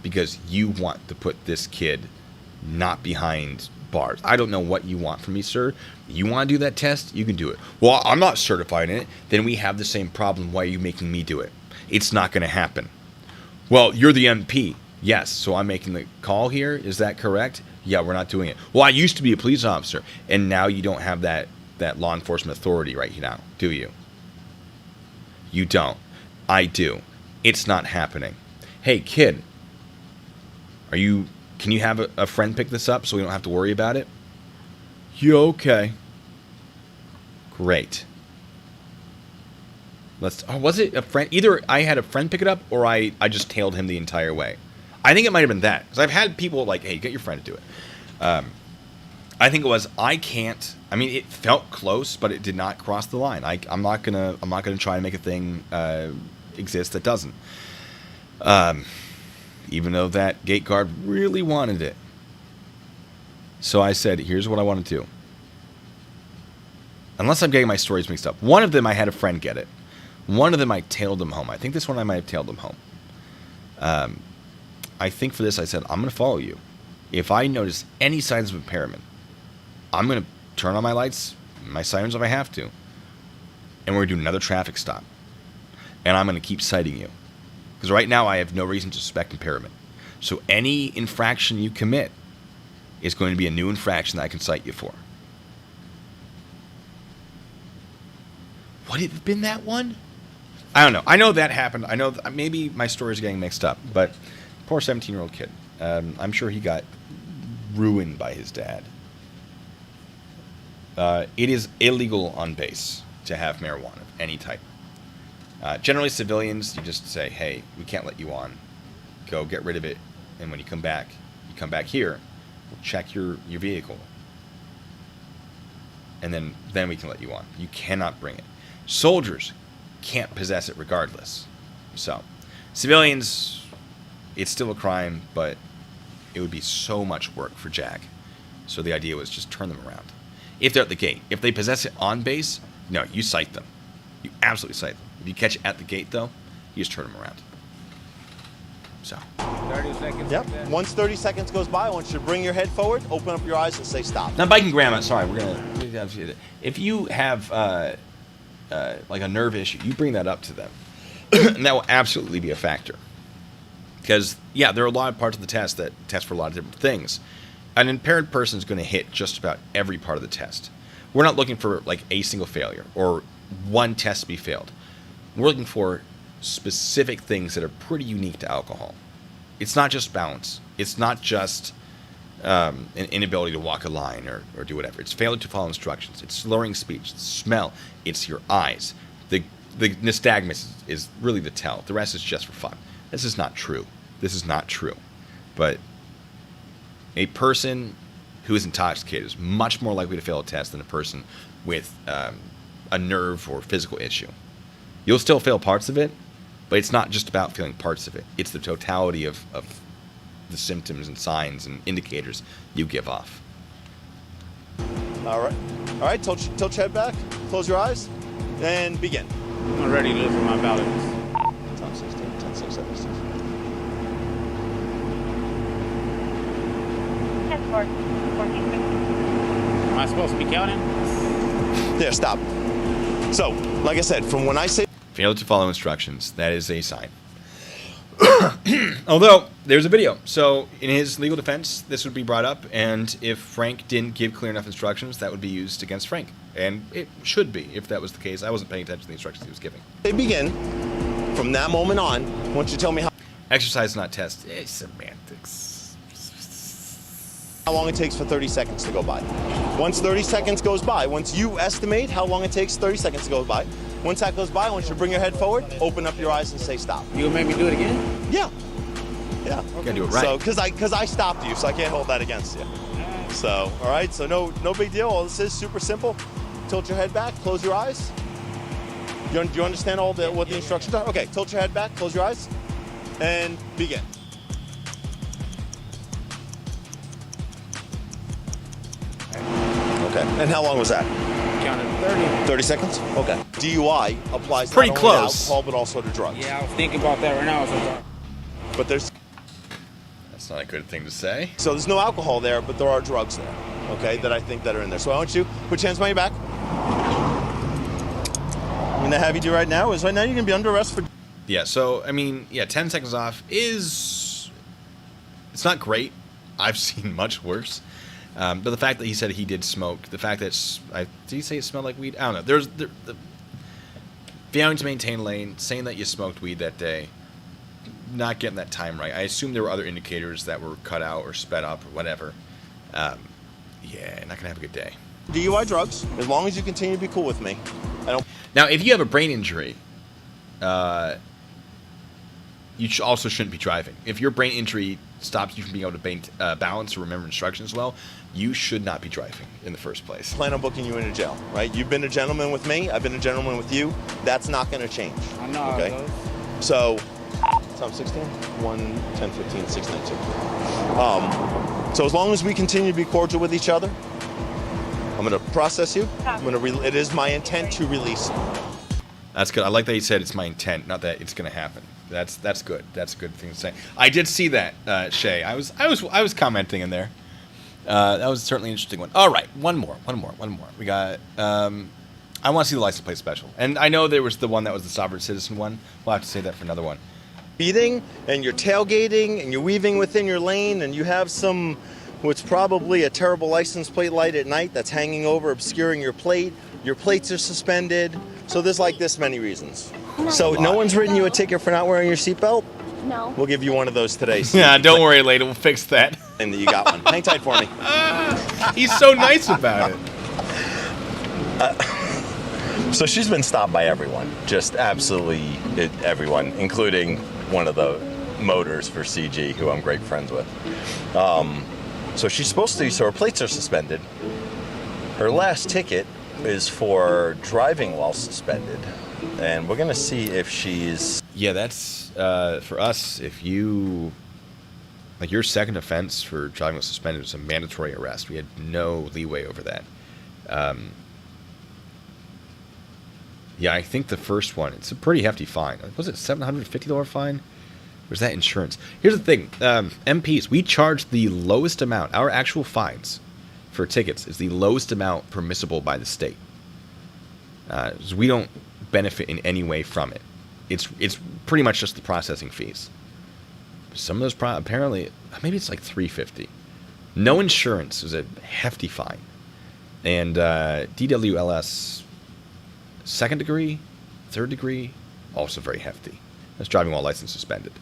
because you want to put this kid not behind bars. I don't know what you want from me, sir. You want to do that test? You can do it. Well, I'm not certified in it. Then we have the same problem. Why are you making me do it? It's not going to happen. Well, you're the MP. Yes, so I'm making the call here. Is that correct? Yeah, we're not doing it. Well, I used to be a police officer, and now you don't have that law enforcement authority right now, do you? You don't. I do. It's not happening. Hey, kid, can you have a friend pick this up so we don't have to worry about it? Yeah, okay. Great. Was it a friend? Either I had a friend pick it up or I just tailed him the entire way. I think it might have been that. Because I've had people like, hey, get your friend to do it. I think it was, I can't. I mean, it felt close, but it did not cross the line. I'm not gonna try and make a thing exist that doesn't. Even though that gate guard really wanted it. So I said, here's what I want to do. Unless I'm getting my stories mixed up. One of them I had a friend get it. One of them I tailed him home. I think this one I might have tailed him home. I think for this I said, I'm going to follow you. If I notice any signs of impairment, I'm going to turn on my lights, my sirens if I have to. And we're going to do another traffic stop. And I'm going to keep citing you. Because right now I have no reason to suspect impairment. So any infraction you commit is going to be a new infraction that I can cite you for. Would it have been that one? I don't know. I know that happened. I know maybe my story is getting mixed up. But poor 17-year-old kid. I'm sure he got ruined by his dad. It is illegal on base to have marijuana of any type. Generally, civilians, you just say, hey, we can't let you on. Go get rid of it. And when you come back here, we'll check your vehicle. And then we can let you on. You cannot bring it. Soldiers can't possess it regardless. So, civilians, it's still a crime, but it would be so much work for Jack. So the idea was just turn them around. If they're at the gate. If they possess it on base, no, you cite them. You absolutely cite them. If you catch it at the gate, though, you just turn them around. So. 30 seconds. Yep. Once 30 seconds goes by, I want you to bring your head forward, open up your eyes, and say stop. Now, biking grandma, sorry, we're going to... If you have, like a nerve issue, you bring that up to them. And that will absolutely be a factor. Because, yeah, there are a lot of parts of the test that test for a lot of different things. An impaired person is going to hit just about every part of the test. We're not looking for, like, a single failure or one test to be failed. We're looking for specific things that are pretty unique to alcohol. It's not just balance. It's not just an inability to walk a line or do whatever. It's failure to follow instructions. It's slurring speech. It's smell. It's your eyes. The nystagmus is really the tell. The rest is just for fun. This is not true. This is not true. But a person who is intoxicated is much more likely to fail a test than a person with a nerve or physical issue. You'll still fail parts of it, but it's not just about failing parts of it. It's the totality of the symptoms and signs and indicators you give off. All right, tilt your head back, close your eyes, and begin. I'm ready to live for my balance. 10, 16, 10, 6, 7, 6. 10, 4, 14, 15. I supposed to be counting? There, stop. So, like I said, from when I say Failed to follow instructions. That is a sign. Although, there's a video. So, in his legal defense, this would be brought up, and if Frank didn't give clear enough instructions, that would be used against Frank. And it should be, if that was the case. I wasn't paying attention to the instructions he was giving. they begin, from that moment on, I want you to tell me Exercise, not test. It's semantics. how long it takes for 30 seconds to go by. Once 30 seconds goes by, once you estimate how long it takes 30 seconds to go by, once that goes by, I want you to bring your head forward, open up your eyes, and say stop. You gonna make me do it again? Yeah. Yeah. You gotta do it right. So, because I stopped you, so I can't hold that against you. So, all right. So no big deal. All this is super simple. Tilt your head back, close your eyes. Do you understand what the instructions are? Okay. Tilt your head back, close your eyes, and begin. Okay. And how long was that? Counted 30. 30 seconds? Okay. DUI applies Pretty not only to close. alcohol, but also to drugs. Yeah, I was thinking about that right now. But there's That's not a good thing to say. So there's no alcohol there, but there are drugs there, okay, that I think that are in there. So I want you to put your hands behind your back. I'm going to have you do right now is right now you're going to be under arrest for... Yeah, so, I mean, yeah, 10 seconds off is... It's not great. I've seen much worse. But the fact that he said he did smoke, the fact that... did he say it smelled like weed? I don't know. There's... failing to maintain lane, saying that you smoked weed that day, not getting that time right. I assume there were other indicators that were cut out or sped up or whatever. Yeah, not going to have a good day. DUI drugs, as long as you continue to be cool with me. I don't... Now, if you have a brain injury, you also shouldn't be driving. If your brain injury stops you from being able to balance or remember instructions well, you should not be driving in the first place. Plan on booking you into jail, right? You've been a gentleman with me. I've been a gentleman with you. That's not going to change. I know how it Okay? goes. So, I'm 16, 1, 10, 15, 6, 9, 2. So as long as we continue to be cordial with each other, I'm going to process you. It is my intent to release you. That's good. I like that he said it's my intent, not that it's going to happen. That's good. That's a good thing to say. I did see that, Shay. I was commenting in there. That was certainly an interesting one. All right, one more. We got. I want to see the license plate special, and I know there was the one that was the sovereign citizen one. We'll have to save that for another one. Speeding and you're tailgating and you're weaving within your lane and you have what's probably a terrible license plate light at night that's hanging over, obscuring your plate. Your plates are suspended. So there's like this many reasons. So no one's written you a ticket for not wearing your seatbelt? No. We'll give you one of those today. So Yeah, don't worry, lady. We'll fix that. And you got one. Hang tight for me. He's so nice about it. So she's been stopped by everyone, just absolutely everyone, including one of the motors for CG, who I'm great friends with. So she's supposed to, so her plates are suspended. Her last ticket is for driving while suspended. And we're going to see if she's... Yeah, that's, for us, if you... Like, your second offense for driving while suspended was a mandatory arrest. We had no leeway over that. Yeah, I think the first one, it's a pretty hefty fine. Was it $750 fine? Or was that insurance? Here's the thing. MPs, we charge the lowest amount. Our actual fines for tickets is the lowest amount permissible by the state. So we don't benefit in any way from it. It's pretty much just the processing fees. Some of those, apparently, maybe it's like $350. No insurance is a hefty fine. And DWLS... second degree, third degree, also very hefty. That's driving while license suspended.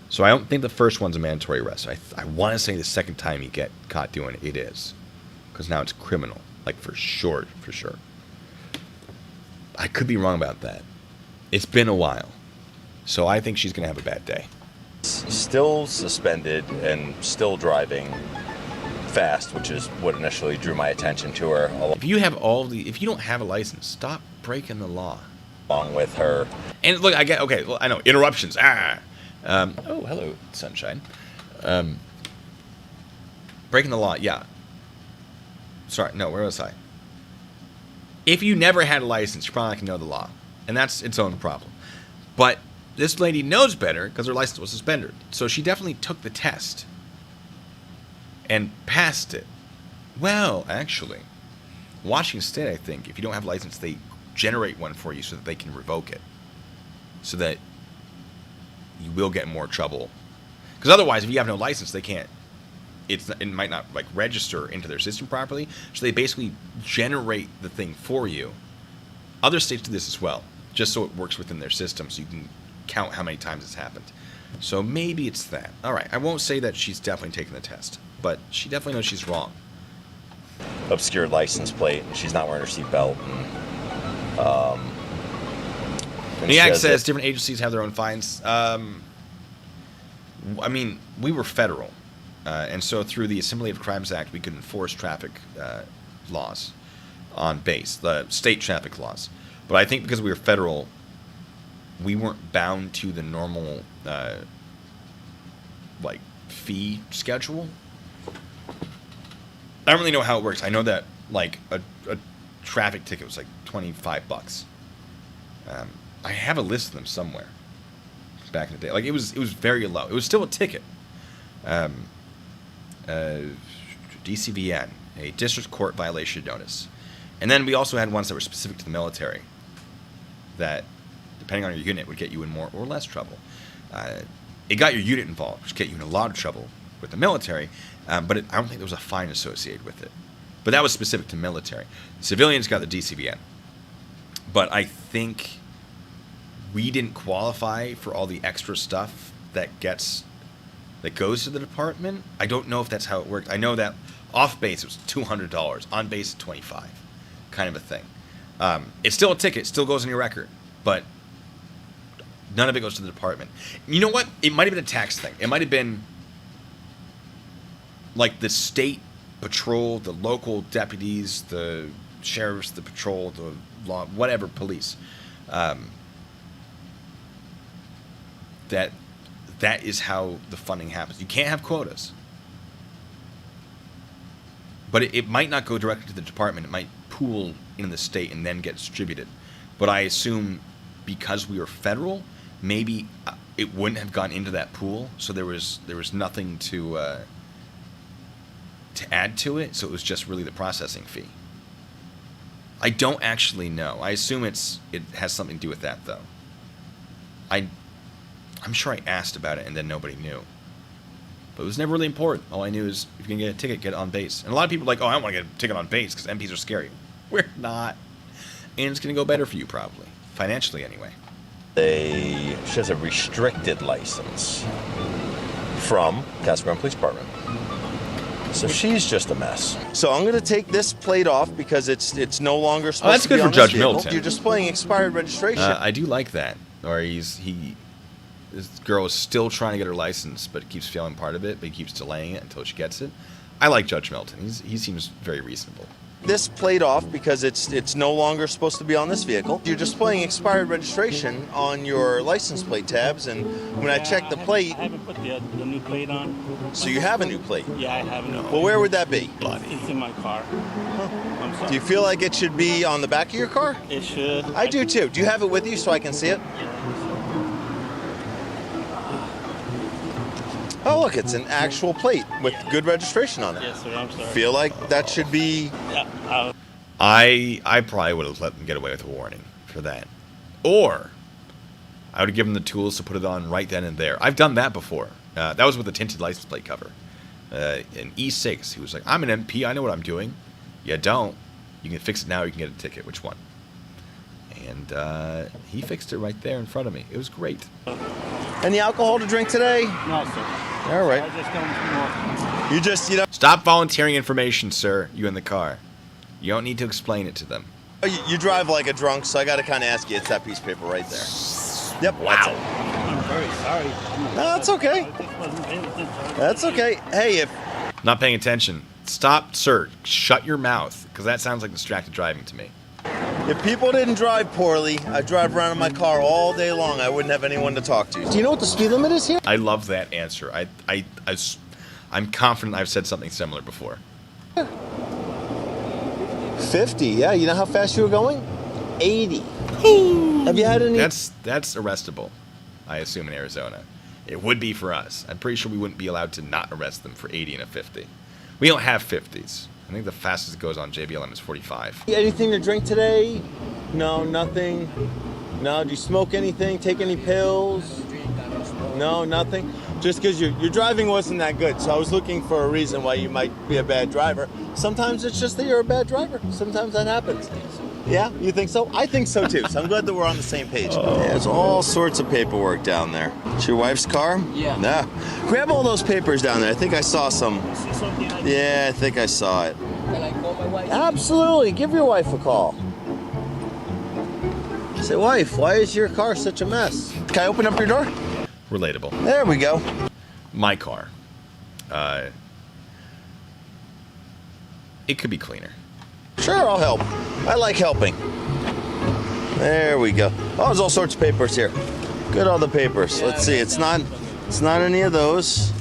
So I don't think the first one's a mandatory arrest. I want to say the second time you get caught doing it, it is. Because now it's criminal. Like, for sure. I could be wrong about that. It's been a while. So I think she's going to have a bad day. Still suspended and still driving fast, which is what initially drew my attention to her. If you don't have a license, stop breaking the law. Along with her. And look, I know, interruptions. Oh, hello, sunshine. Breaking the law, yeah. Sorry, no, where was I? If you never had a license, you're probably not going to know the law. And that's its own problem. But this lady knows better because her license was suspended. So she definitely took the test and passed it. Well, actually. Washington State, I think, if you don't have a license, they generate one for you so that they can revoke it. So that you will get in more trouble. Because otherwise, if you have no license, they can't. It might not like register into their system properly. So they basically generate the thing for you. Other states do this as well, just so it works within their system, so you can count how many times it's happened. So maybe it's that. All right, I won't say that she's definitely taken the test, but she definitely knows she's wrong. Obscured license plate. She's not wearing her seatbelt. And The she Act has says it- different agencies have their own fines. I mean, we were federal, and so through the Assembly of Crimes Act, we could enforce traffic laws on base, the state traffic laws. But I think because we were federal, we weren't bound to the normal, like, fee schedule. I don't really know how it works. I know that, like, a traffic ticket was like $25. I have a list of them somewhere. Back in the day, like it was very low. It was still a ticket. DCVN, a district court violation notice, and then we also had ones that were specific to the military. That, depending on your unit, would get you in more or less trouble. It got your unit involved, which get you in a lot of trouble with the military. But I don't think there was a fine associated with it. But that was specific to military. Civilians got the DCVN. But I think we didn't qualify for all the extra stuff that goes to the department. I don't know if that's how it worked. I know that off base it was $200, on base $25, kind of a thing. It's still a ticket, still goes on your record, but none of it goes to the department. You know what? It might have been a tax thing. It might have been like the state patrol, the local deputies, the sheriffs, the patrol, the law, whatever, police. That is how the funding happens. You can't have quotas. But it might not go directly to the department. It might pool in the state and then get distributed. But I assume because we were federal, maybe it wouldn't have gone into that pool, so there was nothing to add to it, so it was just really the processing fee. I don't actually know. I assume it has something to do with that, though. I'm sure I asked about it and then nobody knew. But it was never really important. All I knew is if you can get a ticket, get it on base. And a lot of people are like, oh, I don't want to get a ticket on base because MPs are scary. We're not. And it's going to go better for you, probably. Financially, anyway. She has a restricted license from Castle Grande Police Department. So she's just a mess. So I'm going to take this plate off because it's no longer supposed to be on this Judge vehicle. Milton. You're displaying expired registration. I do like that. Or this girl is still trying to get her license, but keeps failing part of it, but he keeps delaying it until she gets it. I like Judge Milton. He seems very reasonable. This plate off because it's no longer supposed to be on this vehicle. You're displaying expired registration on your license plate tabs, and when I check the plate... I haven't put the new plate on. So you have a new plate? Yeah, I have a new plate. Well, where would that be? It's in my car. I'm sorry. Do you feel like it should be on the back of your car? It should. I do too. Do you have it with you so I can see it? Oh, look, it's an actual plate with good registration on it. Yes, sir, I'm sorry. Feel like that should be... Yeah, I probably would have let them get away with a warning for that. Or I would have given them the tools to put it on right then and there. I've done that before. That was with a tinted license plate cover. An E6, he was like, I'm an MP, I know what I'm doing. You don't. You can fix it now, you can get a ticket. Which one? And he fixed it right there in front of me. It was great. Any alcohol to drink today? no, sir. All right. I just don't You know... Stop volunteering information, sir, you in the car. You don't need to explain it to them. You drive like a drunk, so I got to kind of ask you. It's that piece of paper right there. Yep. Wow. I'm very sorry. No, that's okay. I just wasn't paying attention. That's okay. Hey, if... Not paying attention. Stop, sir. Shut your mouth, because that sounds like distracted driving to me. If people didn't drive poorly, I'd drive around in my car all day long. I wouldn't have anyone to talk to. Do you know what the speed limit is here? I love that answer. I'm confident I've said something similar before. 50, yeah. You know how fast you were going? 80. Have you had any... That's arrestable, I assume, in Arizona. It would be for us. I'm pretty sure we wouldn't be allowed to not arrest them for 80 and a 50. We don't have 50s. I think the fastest it goes on JBLM is 45. Anything to drink today? No, nothing. No, do you smoke anything? Take any pills? No, nothing. Just because your driving wasn't that good, so I was looking for a reason why you might be a bad driver. Sometimes it's just that you're a bad driver. Sometimes that happens. Yeah, you think so? I think so too. So I'm glad that we're on the same page. There's all sorts of paperwork down there. It's your wife's car? Yeah. No. Grab all those papers down there. I think I saw some. Yeah, I think I saw it. Can I call my wife? Absolutely. Give your wife a call. Say, wife, why is your car such a mess? Can I open up your door? Relatable. There we go. My car. It could be cleaner. Sure, I'll help. I like helping. There we go. Oh, there's all sorts of papers here. Good, all the papers. Let's see. It's not any of those.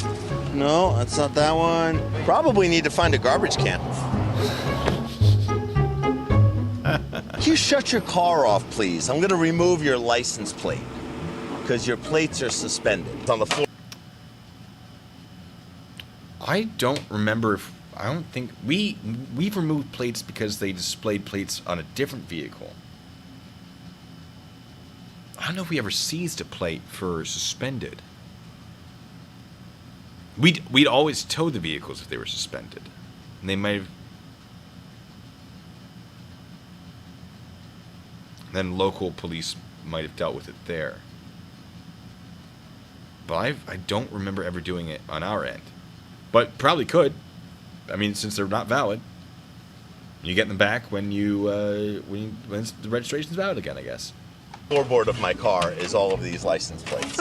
No, that's not that one. Probably need to find a garbage can. Can you shut your car off, please? I'm going to remove your license plate because your plates are suspended. It's on the floor. I don't remember if... I don't think... We've removed plates because they displayed plates on a different vehicle. I don't know if we ever seized a plate for suspended. We'd always tow the vehicles if they were suspended. And they might have... Then local police might have dealt with it there. But I don't remember ever doing it on our end. But probably could. I mean, since they're not valid, you get them back when the registration's valid again, I guess. Floorboard of my car is all of these license plates.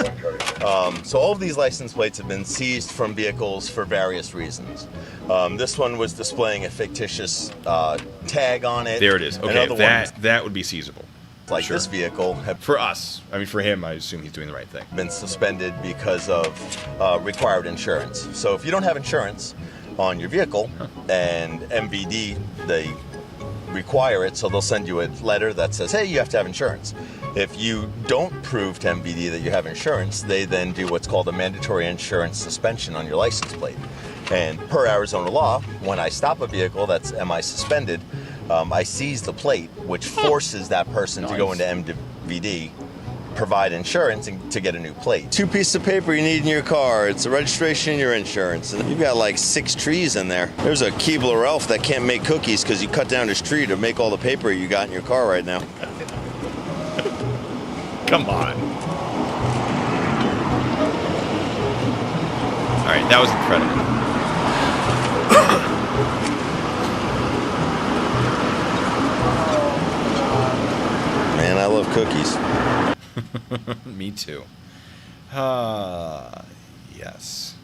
So all of these license plates have been seized from vehicles for various reasons. This one was displaying a fictitious tag on it. There it is. Okay, that would be seizable. Like sure. This vehicle for us. I mean, for him, I assume he's doing the right thing. Been suspended because of required insurance. So if you don't have insurance on your vehicle, and MVD, they require it, so they'll send you a letter that says, hey, you have to have insurance. If you don't prove to MVD that you have insurance, they then do what's called a mandatory insurance suspension on your license plate. And per Arizona law, when I stop a vehicle that's MI suspended, I seize the plate, which forces that person to go into MVD, provide insurance, and to get a new plate. 2 pieces of paper you need in your car. It's the registration and your insurance. And you've got like 6 trees in there. There's a Keebler elf that can't make cookies because you cut down his tree to make all the paper you got in your car right now. Come on. All right, that was incredible. Man, I love cookies. Me too. Yes.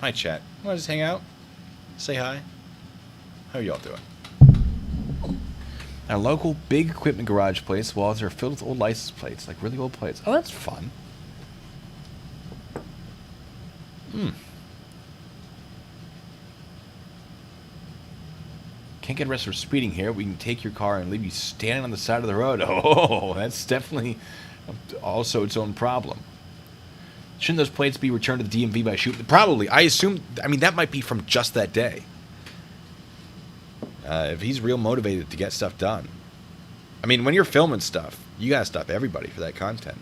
Hi, chat. Want to just hang out? Say hi. How are y'all doing? A local big equipment garage place. Walls are filled with old license plates, like really old plates. Oh, that's fun. Can't get arrested for speeding here. We can take your car and leave you standing on the side of the road. Oh, that's definitely also its own problem. Shouldn't those plates be returned to the DMV by shooting? Probably. I assume, I mean, that might be from just that day. If he's real motivated to get stuff done. I mean, when you're filming stuff, you gotta stop everybody for that content.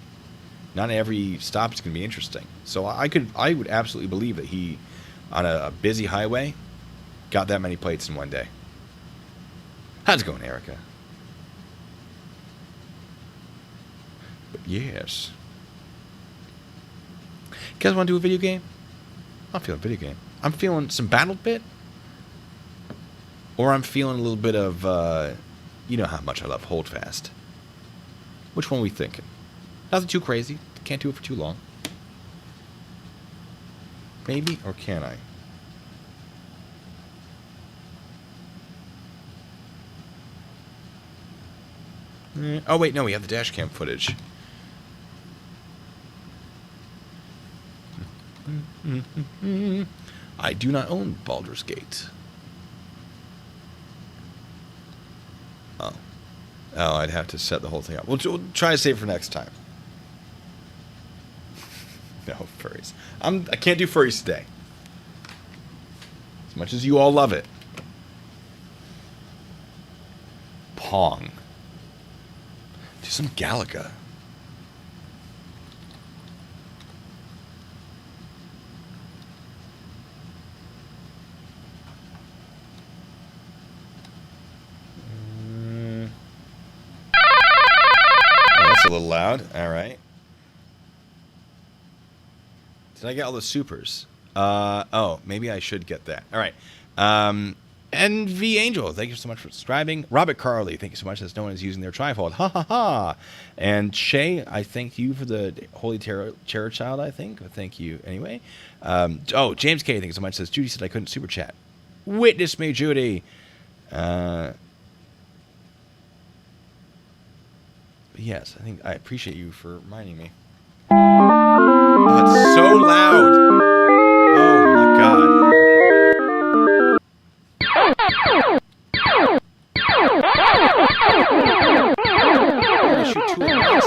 Not every stop is gonna be interesting. So I would absolutely believe that he, on a busy highway, got that many plates in one day. How's it going, Erica? But yes. You guys want to do a video game? I'm feeling a video game. I'm feeling some BattleBit. Or I'm feeling a little bit of, you know how much I love Holdfast. Which one are we thinking? Nothing too crazy. Can't do it for too long. Maybe, or can I? Oh, wait, no, we have the dash cam footage. I do not own Baldur's Gate. Oh. Oh, I'd have to set the whole thing up. We'll try to save it for next time. No, furries. I can't do furries today. As much as you all love it. Pong. Do some Galaga. Oh, that's a little loud. All right. Did I get all the supers? Oh, maybe I should get that. All right. And V Angel, thank you so much for subscribing. Robert Carley, thank you so much. As no one is using their trifold. Ha ha ha. And Shay, I thank you for the Holy Terror Child, I think. But thank you anyway. James K, thank you so much. Says Judy said I couldn't super chat. Witness me, Judy. But yes, I appreciate you for reminding me. Oh, it's so loud. Oh my god. I shoot two at once.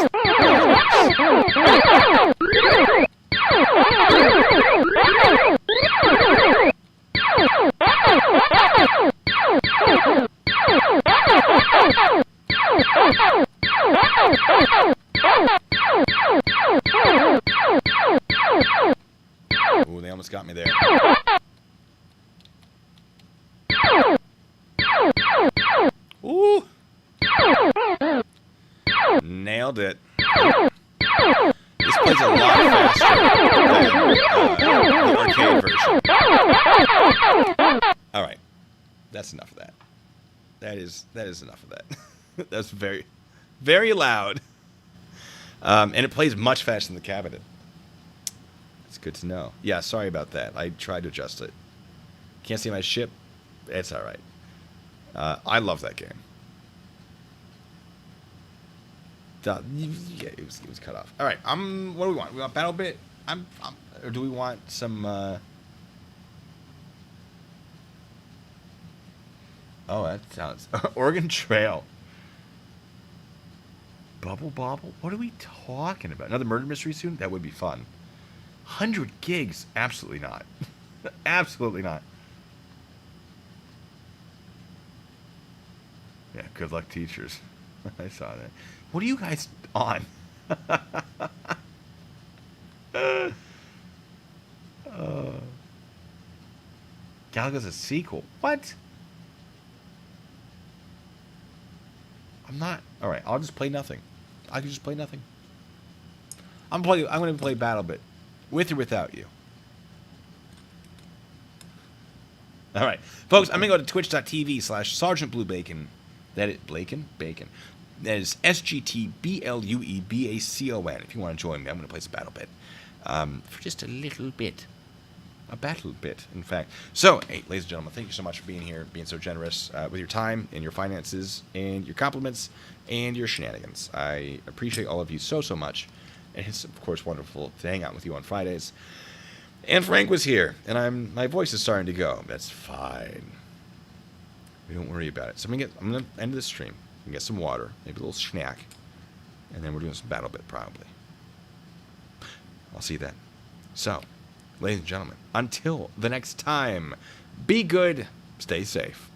Ooh, they almost got me there. Ooh. Nailed it. This plays a lot faster than the arcade version. All right. That's enough of that. That is enough of that. That's very, very loud. And it plays much faster than the cabinet. It's good to know. Yeah, sorry about that. I tried to adjust it. Can't see my ship? It's all right. I love that game. Yeah, it was cut off. All right. What do we want? We want Battle Bit? Or do we want some? Oh, that sounds Oregon Trail. Bubble Bobble? What are we talking about? Another murder mystery soon? That would be fun. 100 gigs? Absolutely not. Absolutely not. Yeah, good luck, teachers. I saw that. What are you guys on? Galaga's a sequel. What? I'm not. All right, I'll just play nothing. I can just play nothing. I'm going to play BattleBit, with or without you. All right, folks. I'm going to go to twitch.tv/SergeantBlueBacon. That is Bacon. That is SGTBLUEBACON. If you want to join me, I'm going to play some BattleBit for just a little bit. A battle bit, in fact. So, hey, ladies and gentlemen, thank you so much for being here, being so generous with your time and your finances and your compliments and your shenanigans. I appreciate all of you so, so much. And it's, of course, wonderful to hang out with you on Fridays. And Frank was here, and my voice is starting to go. That's fine. We don't worry about it. So I'm gonna end this stream and get some water, maybe a little snack, and then we're doing some BattleBit probably. I'll see you then. So, ladies and gentlemen, until the next time, be good, stay safe.